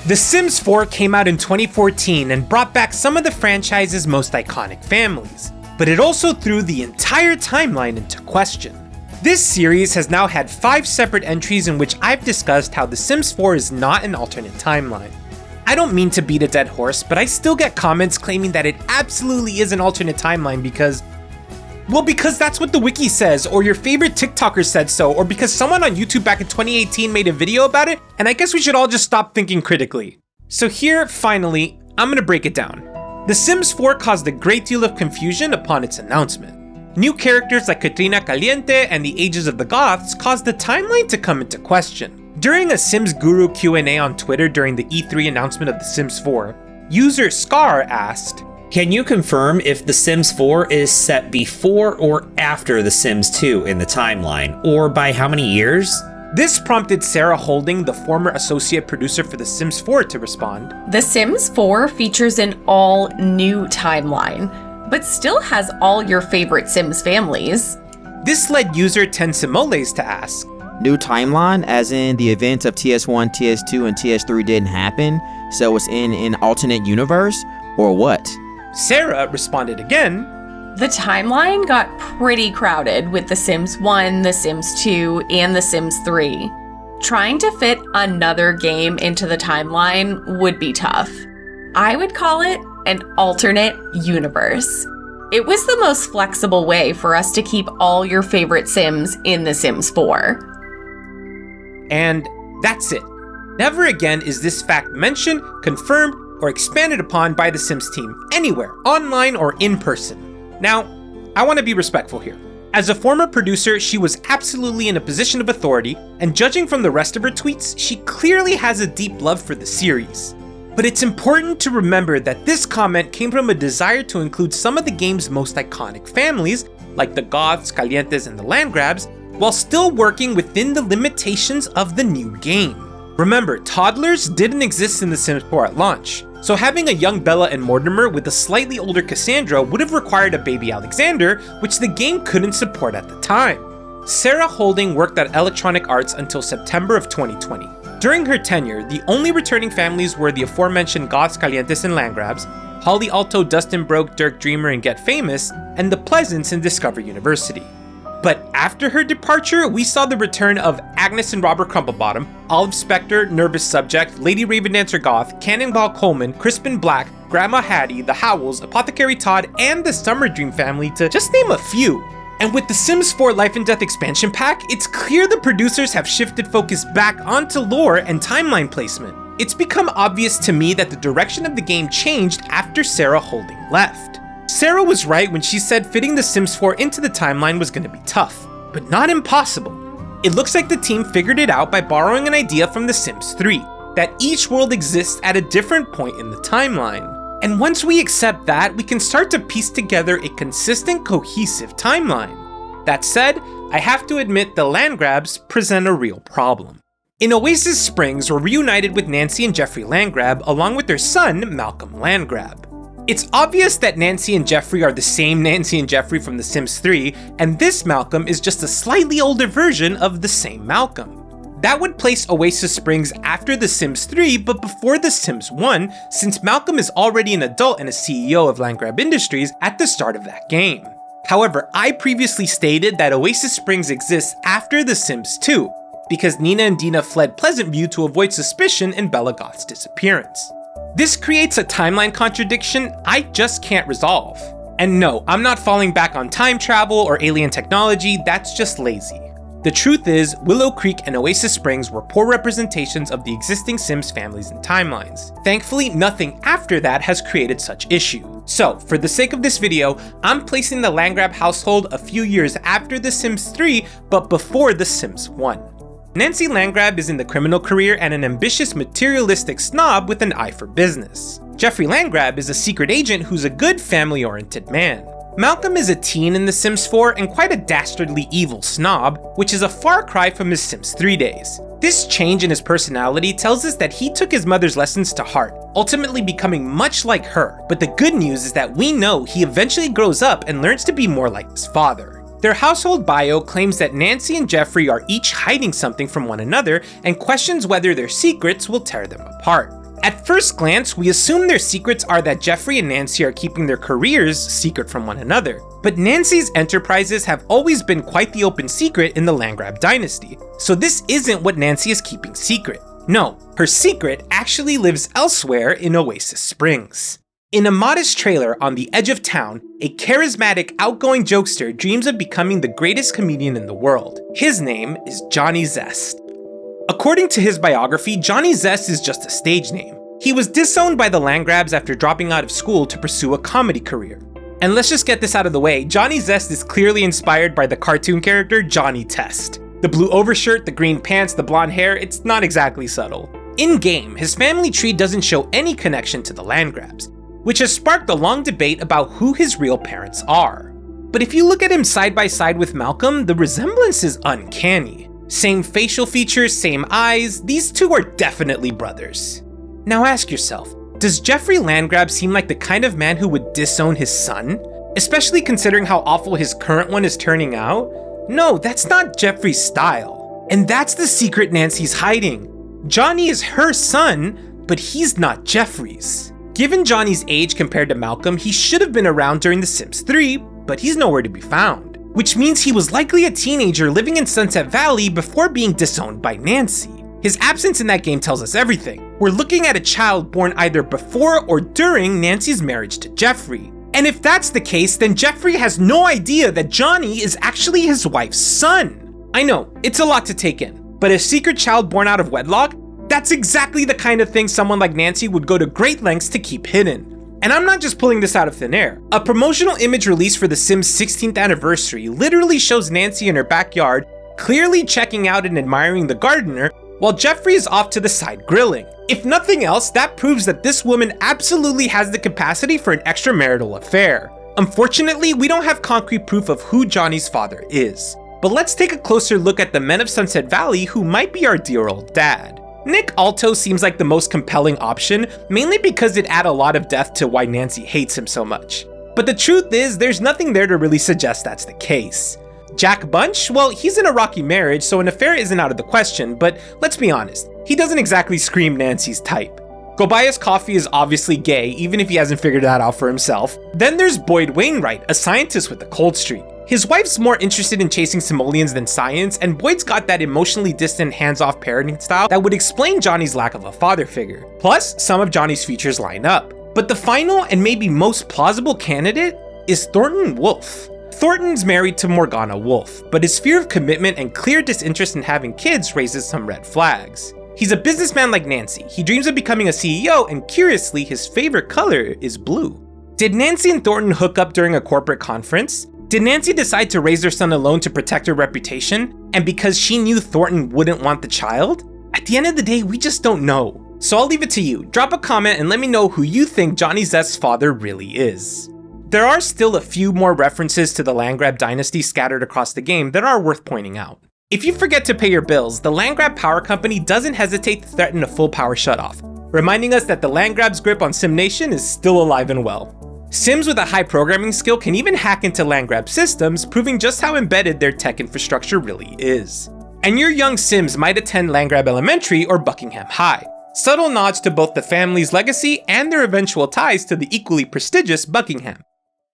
The Sims 4 came out in 2014 and brought back some of the franchise's most iconic families, but it also threw the entire timeline into question. This series has now had 5 separate entries in which I've discussed how The Sims 4 is not an alternate timeline. I don't mean to beat a dead horse, but I still get comments claiming that it absolutely is an alternate timeline because that's what the wiki says, or your favorite TikToker said so, or because someone on YouTube back in 2018 made a video about it, and I guess we should all just stop thinking critically. So here, finally, I'm gonna break it down. The Sims 4 caused a great deal of confusion upon its announcement. New characters like Katrina Caliente and the Ages of the Goths caused the timeline to come into question. During a Sims Guru Q&A on Twitter during the E3 announcement of The Sims 4, user Scar asked, "Can you confirm if The Sims 4 is set before or after The Sims 2 in the timeline, or by how many years?" This prompted Sarah Holding, the former associate producer for The Sims 4, to respond, The Sims 4 features an all-new timeline, but still has all your favorite Sims families. This led user Tensimoles to ask, New timeline, as in the events of TS1, TS2, and TS3 didn't happen, so it's in an alternate universe, or what? Sarah responded again, The timeline got pretty crowded with The Sims 1, The Sims 2, and The Sims 3. Trying to fit another game into the timeline would be tough. I would call it an alternate universe. It was the most flexible way for us to keep all your favorite Sims in The Sims 4. And that's it. Never again is this fact mentioned, confirmed, or expanded upon by the Sims team anywhere, online or in person. Now, I want to be respectful here. As a former producer, she was absolutely in a position of authority, and judging from the rest of her tweets, she clearly has a deep love for the series. But it's important to remember that this comment came from a desire to include some of the game's most iconic families, like the Goths, Calientes, and the Landgraabs, while still working within the limitations of the new game. Remember, toddlers didn't exist in The Sims 4 at launch, so having a young Bella and Mortimer with a slightly older Cassandra would have required a baby Alexander, which the game couldn't support at the time. Sarah Holding worked at Electronic Arts until September of 2020. During her tenure, the only returning families were the aforementioned Goths, Calientes, and Landgraabs, Holly Alto, Dustin Broke, Dirk Dreamer, and Get Famous, and the Pleasants in Discover University. But after her departure, we saw the return of Agnes and Robert Crumplebottom, Olive Spectre, Nervous Subject, Lady Ravendancer Goth, Cannonball Coleman, Crispin Black, Grandma Hattie, The Howells, Apothecary Todd, and the Summer Dream family, to just name a few. And with the Sims 4 Life and Death expansion pack, it's clear the producers have shifted focus back onto lore and timeline placement. It's become obvious to me that the direction of the game changed after Sarah Holding left. Sarah was right when she said fitting The Sims 4 into the timeline was going to be tough, but not impossible. It looks like the team figured it out by borrowing an idea from The Sims 3, that each world exists at a different point in the timeline. And once we accept that, we can start to piece together a consistent, cohesive timeline. That said, I have to admit the Landgraabs present a real problem. In Oasis Springs, we're reunited with Nancy and Geoffrey Landgraab along with their son, Malcolm Landgraab. It's obvious that Nancy and Geoffrey are the same Nancy and Geoffrey from The Sims 3, and this Malcolm is just a slightly older version of the same Malcolm. That would place Oasis Springs after The Sims 3, but before The Sims 1, since Malcolm is already an adult and a CEO of Landgraab Industries at the start of that game. However, I previously stated that Oasis Springs exists after The Sims 2, because Nina and Dina fled Pleasant View to avoid suspicion in Bella Goth's disappearance. This creates a timeline contradiction I just can't resolve. And no, I'm not falling back on time travel or alien technology, that's just lazy. The truth is, Willow Creek and Oasis Springs were poor representations of the existing Sims families and timelines. Thankfully, nothing after that has created such issue. So, for the sake of this video, I'm placing the Landgraab household a few years after The Sims 3, but before The Sims 1. Nancy Landgraab is in the criminal career and an ambitious, materialistic snob with an eye for business. Geoffrey Landgraab is a secret agent who's a good, family-oriented man. Malcolm is a teen in The Sims 4 and quite a dastardly evil snob, which is a far cry from his Sims 3 days. This change in his personality tells us that he took his mother's lessons to heart, ultimately becoming much like her, but the good news is that we know he eventually grows up and learns to be more like his father. Their household bio claims that Nancy and Geoffrey are each hiding something from one another and questions whether their secrets will tear them apart. At first glance, we assume their secrets are that Geoffrey and Nancy are keeping their careers secret from one another. But Nancy's enterprises have always been quite the open secret in the Landgraab dynasty, so this isn't what Nancy is keeping secret. No, her secret actually lives elsewhere in Oasis Springs. In a modest trailer on the edge of town, a charismatic, outgoing jokester dreams of becoming the greatest comedian in the world. His name is Johnny Zest. According to his biography, Johnny Zest is just a stage name. He was disowned by the Landgraabs after dropping out of school to pursue a comedy career. And let's just get this out of the way, Johnny Zest is clearly inspired by the cartoon character Johnny Test. The blue overshirt, the green pants, the blonde hair, it's not exactly subtle. In-game, his family tree doesn't show any connection to the Landgraabs, which has sparked a long debate about who his real parents are. But if you look at him side by side with Malcolm, the resemblance is uncanny. Same facial features, same eyes, these two are definitely brothers. Now ask yourself, does Geoffrey Landgraab seem like the kind of man who would disown his son? Especially considering how awful his current one is turning out? No, that's not Geoffrey's style. And that's the secret Nancy's hiding. Johnny is her son, but he's not Geoffrey's. Given Johnny's age compared to Malcolm, he should have been around during The Sims 3, but he's nowhere to be found. Which means he was likely a teenager living in Sunset Valley before being disowned by Nancy. His absence in that game tells us everything. We're looking at a child born either before or during Nancy's marriage to Geoffrey. And if that's the case, then Geoffrey has no idea that Johnny is actually his wife's son. I know, it's a lot to take in, but a secret child born out of wedlock? That's exactly the kind of thing someone like Nancy would go to great lengths to keep hidden. And I'm not just pulling this out of thin air. A promotional image released for The Sims 16th anniversary literally shows Nancy in her backyard, clearly checking out and admiring the gardener, while Geoffrey is off to the side grilling. If nothing else, that proves that this woman absolutely has the capacity for an extramarital affair. Unfortunately, we don't have concrete proof of who Johnny's father is. But let's take a closer look at the men of Sunset Valley who might be our dear old dad. Nick also seems like the most compelling option, mainly because it'd add a lot of depth to why Nancy hates him so much. But the truth is, there's nothing there to really suggest that's the case. Jack Bunch? Well, he's in a rocky marriage, so an affair isn't out of the question, but let's be honest, he doesn't exactly scream Nancy's type. Gobias Coffee is obviously gay, even if he hasn't figured that out for himself. Then there's Boyd Wainwright, a scientist with a cold streak. His wife's more interested in chasing simoleons than science, and Boyd's got that emotionally distant, hands-off parenting style that would explain Johnny's lack of a father figure. Plus, some of Johnny's features line up. But the final and maybe most plausible candidate is Thornton Wolfe. Thornton's married to Morgana Wolfe, but his fear of commitment and clear disinterest in having kids raises some red flags. He's a businessman like Nancy. He dreams of becoming a CEO, and curiously, his favorite color is blue. Did Nancy and Thornton hook up during a corporate conference? Did Nancy decide to raise their son alone to protect her reputation? And because she knew Thornton wouldn't want the child? At the end of the day, we just don't know. So I'll leave it to you. Drop a comment and let me know who you think Johnny Zest's father really is. There are still a few more references to the Landgraab dynasty scattered across the game that are worth pointing out. If you forget to pay your bills, the Landgraab Power Company doesn't hesitate to threaten a full power shutoff, reminding us that the Landgraab's grip on SimNation is still alive and well. Sims with a high programming skill can even hack into Landgraab systems, proving just how embedded their tech infrastructure really is. And your young Sims might attend Landgraab Elementary or Buckingham High. Subtle nods to both the family's legacy and their eventual ties to the equally prestigious Buckingham.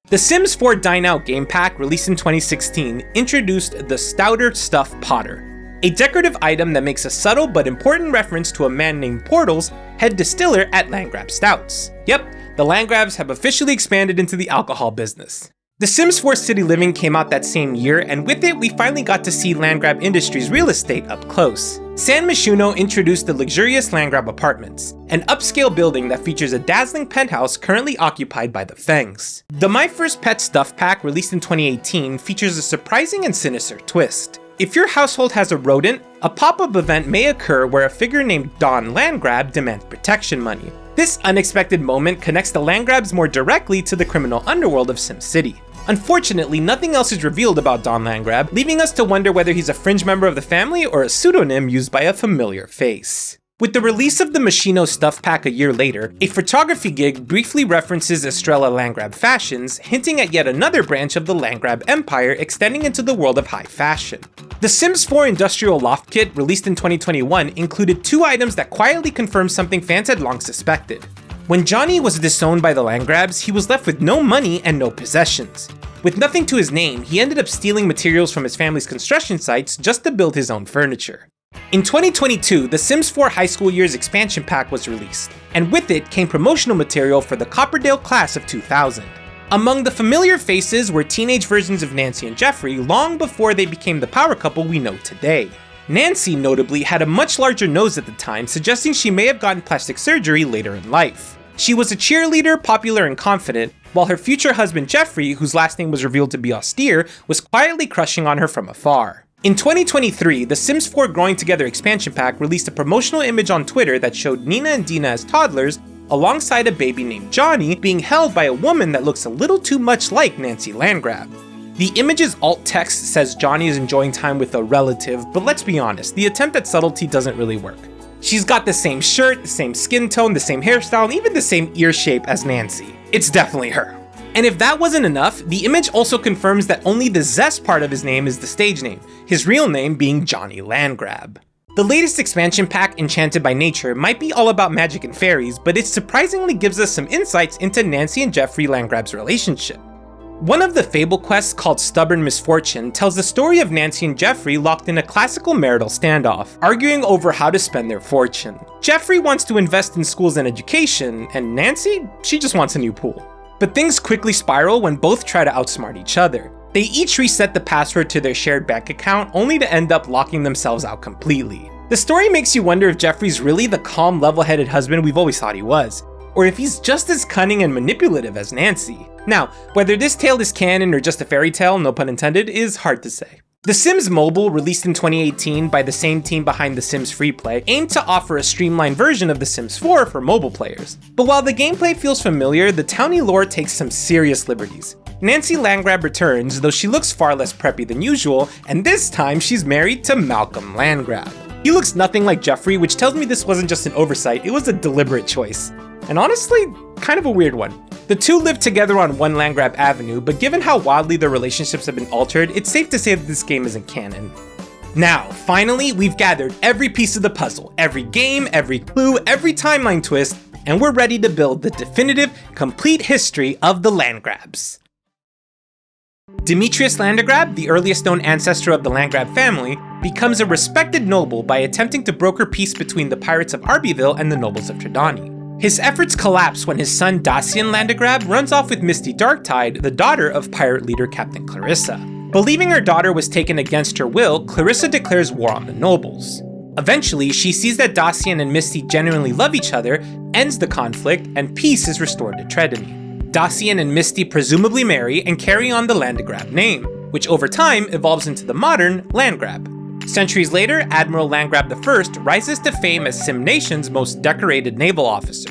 The Sims 4 Dine Out game pack, released in 2016, introduced the Stouter Stuff Potter, a decorative item that makes a subtle but important reference to a man named Portal's head distiller at Landgraab Stouts. Yep, the Landgraabs have officially expanded into the alcohol business. The Sims 4 City Living came out that same year, and with it, we finally got to see Landgraab Industries real estate up close. San Moschino introduced the luxurious Landgraab Apartments, an upscale building that features a dazzling penthouse currently occupied by the Fangs. The My First Pet Stuff Pack, released in 2018, features a surprising and sinister twist. If your household has a rodent, a pop-up event may occur where a figure named Don Landgraab demands protection money. This unexpected moment connects the Landgraabs more directly to the criminal underworld of SimCity. Unfortunately, nothing else is revealed about Don Landgraab, leaving us to wonder whether he's a fringe member of the family or a pseudonym used by a familiar face. With the release of the Moschino Stuff Pack a year later, a photography gig briefly references Estrella Landgraab fashions, hinting at yet another branch of the Landgraab empire extending into the world of high fashion. The Sims 4 Industrial Loft Kit, released in 2021, included 2 items that quietly confirmed something fans had long suspected. When Johnny was disowned by the Landgraabs, he was left with no money and no possessions. With nothing to his name, he ended up stealing materials from his family's construction sites just to build his own furniture. In 2022, the Sims 4 High School Years expansion pack was released, and with it came promotional material for the Copperdale class of 2000. Among the familiar faces were teenage versions of Nancy and Geoffrey long before they became the power couple we know today. Nancy, notably, had a much larger nose at the time, suggesting she may have gotten plastic surgery later in life. She was a cheerleader, popular and confident, while her future husband Geoffrey, whose last name was revealed to be austere, was quietly crushing on her from afar. In 2023, the Sims 4 Growing Together expansion pack released a promotional image on Twitter that showed Nina and Dina as toddlers, alongside a baby named Johnny being held by a woman that looks a little too much like Nancy Landgraab. The image's alt text says Johnny is enjoying time with a relative, but let's be honest, the attempt at subtlety doesn't really work. She's got the same shirt, the same skin tone, the same hairstyle, and even the same ear shape as Nancy. It's definitely her. And if that wasn't enough, the image also confirms that only the Zest part of his name is the stage name, his real name being Johnny Landgraab. The latest expansion pack, Enchanted by Nature, might be all about magic and fairies, but it surprisingly gives us some insights into Nancy and Geoffrey Landgraab's relationship. One of the fable quests, called Stubborn Misfortune, tells the story of Nancy and Geoffrey locked in a classical marital standoff, arguing over how to spend their fortune. Geoffrey wants to invest in schools and education, and Nancy, she just wants a new pool. But things quickly spiral when both try to outsmart each other. They each reset the password to their shared bank account, only to end up locking themselves out completely. The story makes you wonder if Geoffrey's really the calm, level-headed husband we've always thought he was, or if he's just as cunning and manipulative as Nancy. Now, whether this tale is canon or just a fairy tale, no pun intended, is hard to say. The Sims Mobile, released in 2018 by the same team behind The Sims Freeplay, aimed to offer a streamlined version of The Sims 4 for mobile players. But while the gameplay feels familiar, the townie lore takes some serious liberties. Nancy Landgraab returns, though she looks far less preppy than usual, and this time she's married to Malcolm Landgraab. He looks nothing like Geoffrey, which tells me this wasn't just an oversight, it was a deliberate choice. And honestly, kind of a weird one. The two live together on one Landgraab Avenue, but given how wildly their relationships have been altered, it's safe to say that this game isn't canon. Now, finally, we've gathered every piece of the puzzle, every game, every clue, every timeline twist, and we're ready to build the definitive, complete history of the Landgraabs. Demetrius Landgraab, the earliest known ancestor of the Landgraab family, becomes a respected noble by attempting to broker peace between the pirates of Arbyville and the nobles of Tredani. His efforts collapse when his son Dacian Landgraab runs off with Misty Darktide, the daughter of pirate leader Captain Clarissa. Believing her daughter was taken against her will, Clarissa declares war on the nobles. Eventually, she sees that Dacian and Misty genuinely love each other, ends the conflict, and peace is restored to Tredani. Dacian and Misty presumably marry and carry on the Landgraab name, which over time evolves into the modern Landgraab. Centuries later, Admiral Landgraab I rises to fame as Sim Nation's most decorated naval officer.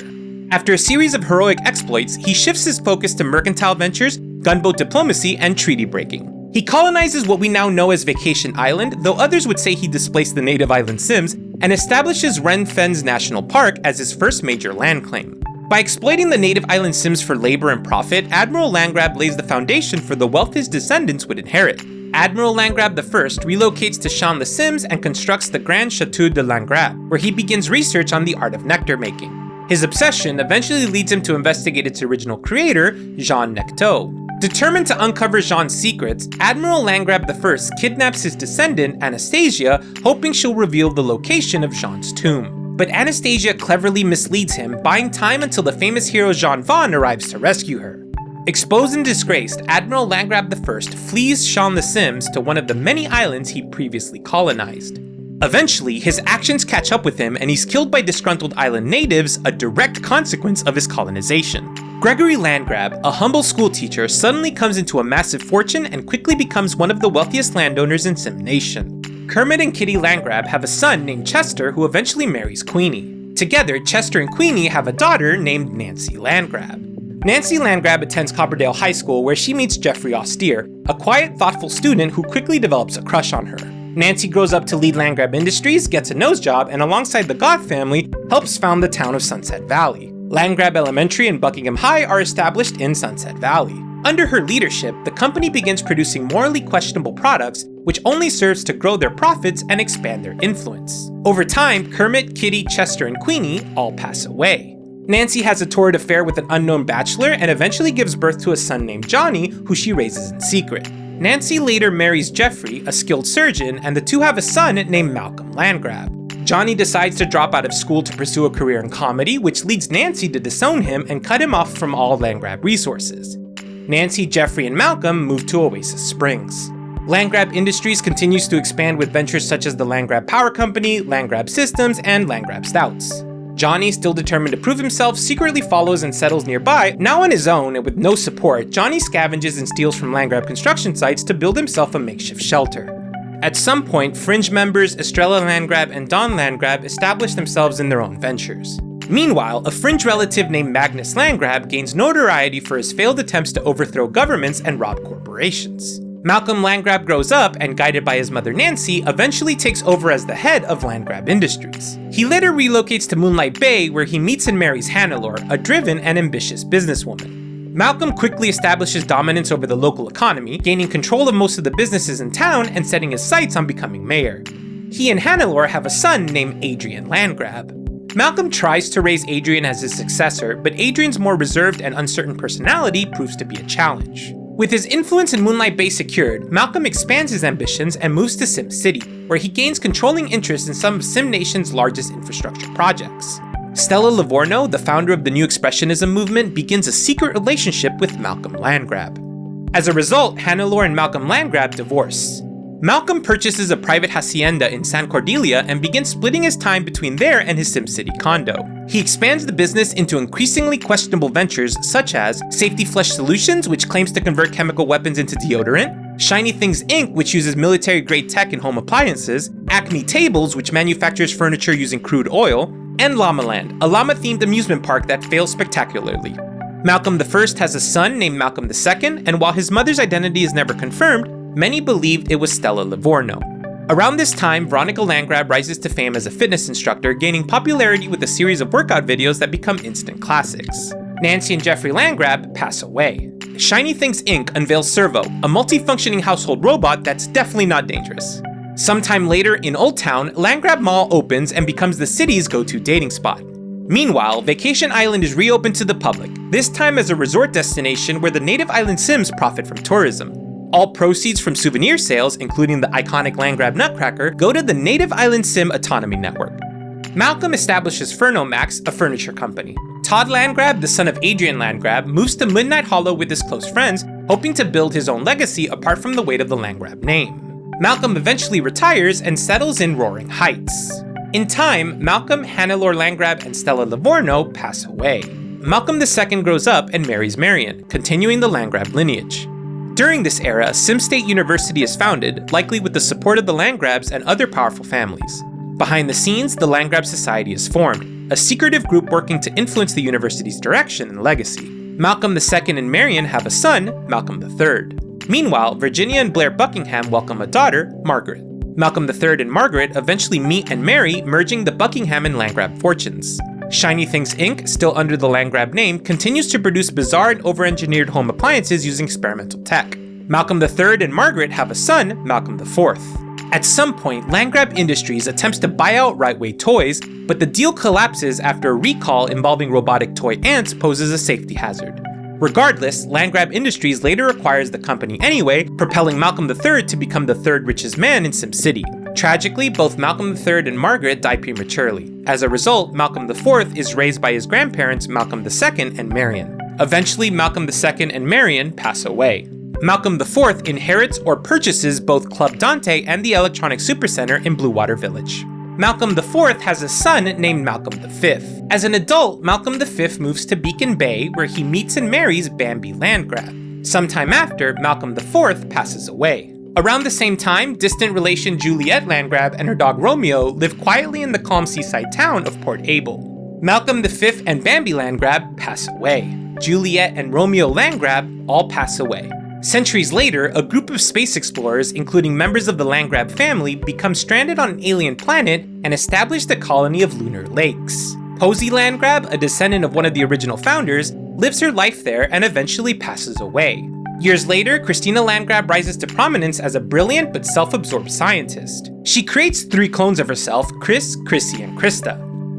After a series of heroic exploits, he shifts his focus to mercantile ventures, gunboat diplomacy, and treaty breaking. He colonizes what we now know as Vacation Island, though others would say he displaced the native island Sims, and establishes Ren Fens National Park as his first major land claim. By exploiting the native island Sims for labor and profit, Admiral Landgraab lays the foundation for the wealth his descendants would inherit. Admiral Landgraab I relocates to Shan the Sims and constructs the Grand Chateau de Landgraab, where he begins research on the art of nectar making. His obsession eventually leads him to investigate its original creator, Jean Necteau. Determined to uncover Jean's secrets, Admiral Landgraab I kidnaps his descendant, Anastasia, hoping she'll reveal the location of Jean's tomb. But Anastasia cleverly misleads him, buying time until the famous hero Jean Von arrives to rescue her. Exposed and disgraced, Admiral Landgraab I flees Shan the Sims to one of the many islands he previously colonized. Eventually, his actions catch up with him and he's killed by disgruntled island natives, a direct consequence of his colonization. Gregory Landgraab, a humble schoolteacher, suddenly comes into a massive fortune and quickly becomes one of the wealthiest landowners in Sim Nation. Kermit and Kitty Landgraab have a son named Chester who eventually marries Queenie. Together, Chester and Queenie have a daughter named Nancy Landgraab. Nancy Landgraab attends Copperdale High School where she meets Geoffrey Austere, a quiet, thoughtful student who quickly develops a crush on her. Nancy grows up to lead Landgraab Industries, gets a nose job, and alongside the Goth family, helps found the town of Sunset Valley. Landgraab Elementary and Buckingham High are established in Sunset Valley. Under her leadership, the company begins producing morally questionable products, which only serves to grow their profits and expand their influence. Over time, Kermit, Kitty, Chester, and Queenie all pass away. Nancy has a torrid affair with an unknown bachelor and eventually gives birth to a son named Johnny, who she raises in secret. Nancy later marries Geoffrey, a skilled surgeon, and the two have a son named Malcolm Landgraab. Johnny decides to drop out of school to pursue a career in comedy, which leads Nancy to disown him and cut him off from all Landgraab resources. Nancy, Geoffrey, and Malcolm move to Oasis Springs. Landgraab Industries continues to expand with ventures such as the Landgraab Power Company, Landgraab Systems, and Landgraab Stouts. Johnny, still determined to prove himself, secretly follows and settles nearby. Now on his own and with no support, Johnny scavenges and steals from Landgraab construction sites to build himself a makeshift shelter. At some point, fringe members Estrella Landgraab and Don Landgraab establish themselves in their own ventures. Meanwhile, a fringe relative named Magnus Landgraab gains notoriety for his failed attempts to overthrow governments and rob corporations. Malcolm Landgraab grows up and, guided by his mother Nancy, eventually takes over as the head of Landgraab Industries. He later relocates to Moonlight Bay where he meets and marries Hannelore, a driven and ambitious businesswoman. Malcolm quickly establishes dominance over the local economy, gaining control of most of the businesses in town and setting his sights on becoming mayor. He and Hannelore have a son named Adrian Landgraab. Malcolm tries to raise Adrian as his successor, but Adrian's more reserved and uncertain personality proves to be a challenge. With his influence in Moonlight Bay secured, Malcolm expands his ambitions and moves to Sim City, where he gains controlling interest in some of Sim Nation's largest infrastructure projects. Stella Livorno, the founder of the New Expressionism movement, begins a secret relationship with Malcolm Landgraab. As a result, Hannelore and Malcolm Landgraab divorce. Malcolm purchases a private hacienda in San Cordelia and begins splitting his time between there and his SimCity condo. He expands the business into increasingly questionable ventures such as Safety Flush Solutions, which claims to convert chemical weapons into deodorant, Shiny Things Inc., which uses military-grade tech in home appliances, Acme Tables, which manufactures furniture using crude oil, and Llamaland, a llama-themed amusement park that fails spectacularly. Malcolm I has a son named Malcolm II, and while his mother's identity is never confirmed, many believed it was Stella Livorno. Around this time, Veronica Landgraab rises to fame as a fitness instructor, gaining popularity with a series of workout videos that become instant classics. Nancy and Geoffrey Landgraab pass away. Shiny Things Inc. unveils Servo, a multifunctioning household robot that's definitely not dangerous. Sometime later in Old Town, Landgraab Mall opens and becomes the city's go-to dating spot. Meanwhile, Vacation Island is reopened to the public, this time as a resort destination where the native island Sims profit from tourism. All proceeds from souvenir sales, including the iconic Landgraab Nutcracker, go to the Native Island Sim Autonomy Network. Malcolm establishes Furnomax, a furniture company. Todd Landgraab, the son of Adrian Landgraab, moves to Midnight Hollow with his close friends, hoping to build his own legacy apart from the weight of the Landgraab name. Malcolm eventually retires and settles in Roaring Heights. In time, Malcolm, Hannelore Landgraab, and Stella Livorno pass away. Malcolm II grows up and marries Marion, continuing the Landgraab lineage. During this era, SimState University is founded, likely with the support of the Landgraabs and other powerful families. Behind the scenes, the Landgraab Society is formed, a secretive group working to influence the university's direction and legacy. Malcolm II and Marion have a son, Malcolm III. Meanwhile, Virginia and Blair Buckingham welcome a daughter, Margaret. Malcolm III and Margaret eventually meet and marry, merging the Buckingham and Landgraab fortunes. Shiny Things Inc., still under the Landgraab name, continues to produce bizarre and over-engineered home appliances using experimental tech. Malcolm III and Margaret have a son, Malcolm IV. At some point, Landgraab Industries attempts to buy out Rightway Toys, but the deal collapses after a recall involving robotic toy ants poses a safety hazard. Regardless, Landgraab Industries later acquires the company anyway, propelling Malcolm III to become the third richest man in SimCity. Tragically, both Malcolm III and Margaret die prematurely. As a result, Malcolm IV is raised by his grandparents Malcolm II and Marion. Eventually, Malcolm II and Marion pass away. Malcolm IV inherits or purchases both Club Dante and the Electronic Supercenter in Blue Water Village. Malcolm IV has a son named Malcolm V. As an adult, Malcolm V moves to Beacon Bay, where he meets and marries Bambi Landgraab. Sometime after, Malcolm IV passes away. Around the same time, distant relation Juliette Landgraab and her dog Romeo live quietly in the calm seaside town of Port Abel. Malcolm V and Bambi Landgraab pass away. Juliette and Romeo Landgraab all pass away. Centuries later, a group of space explorers, including members of the Landgraab family, become stranded on an alien planet and establish the colony of Lunar Lakes. Posey Landgraab, a descendant of one of the original founders, lives her life there and eventually passes away. Years later, Christina Landgraab rises to prominence as a brilliant but self-absorbed scientist. She creates 3 clones of herself, Chris, Chrissy, and Krista.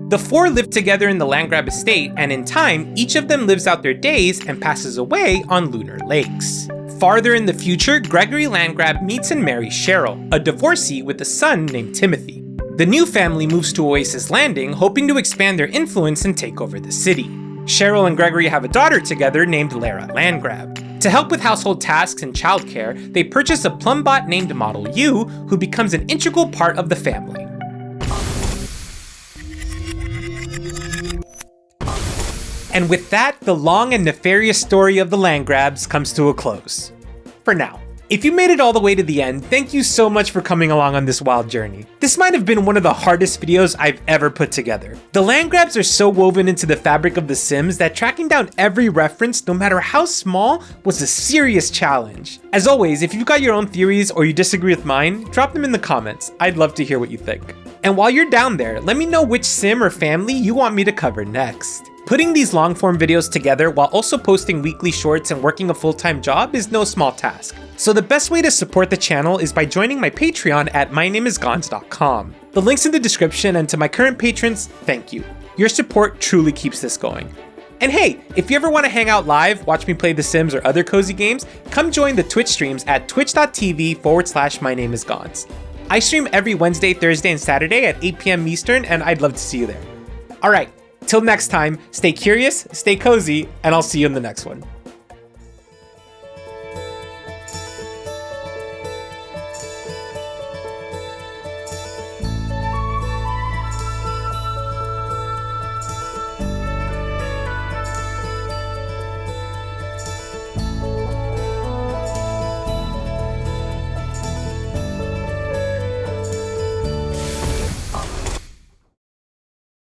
The 4 live together in the Landgraab estate, and in time, each of them lives out their days and passes away on Lunar Lakes. Farther in the future, Gregory Landgraab meets and marries Cheryl, a divorcee with a son named Timothy. The new family moves to Oasis Landing, hoping to expand their influence and take over the city. Cheryl and Gregory have a daughter together named Lara Landgraab. To help with household tasks and childcare, they purchase a plumbot named Model U, who becomes an integral part of the family. And with that, the long and nefarious story of the Landgraabs comes to a close. For now. If you made it all the way to the end, thank you so much for coming along on this wild journey. This might have been one of the hardest videos I've ever put together. The Landgraabs are so woven into the fabric of The Sims that tracking down every reference, no matter how small, was a serious challenge. As always, if you've got your own theories or you disagree with mine, drop them in the comments. I'd love to hear what you think. And while you're down there, let me know which sim or family you want me to cover next. Putting these long-form videos together while also posting weekly shorts and working a full-time job is no small task. So the best way to support the channel is by joining my Patreon at mynameisgonz.com. The link's in the description, and to my current patrons, thank you. Your support truly keeps this going. And hey, if you ever want to hang out live, watch me play The Sims or other cozy games, come join the Twitch streams at twitch.tv/mynameisgonz. I stream every Wednesday, Thursday, and Saturday at 8 p.m. Eastern, and I'd love to see you there. Alright, till next time, stay curious, stay cozy, and I'll see you in the next one.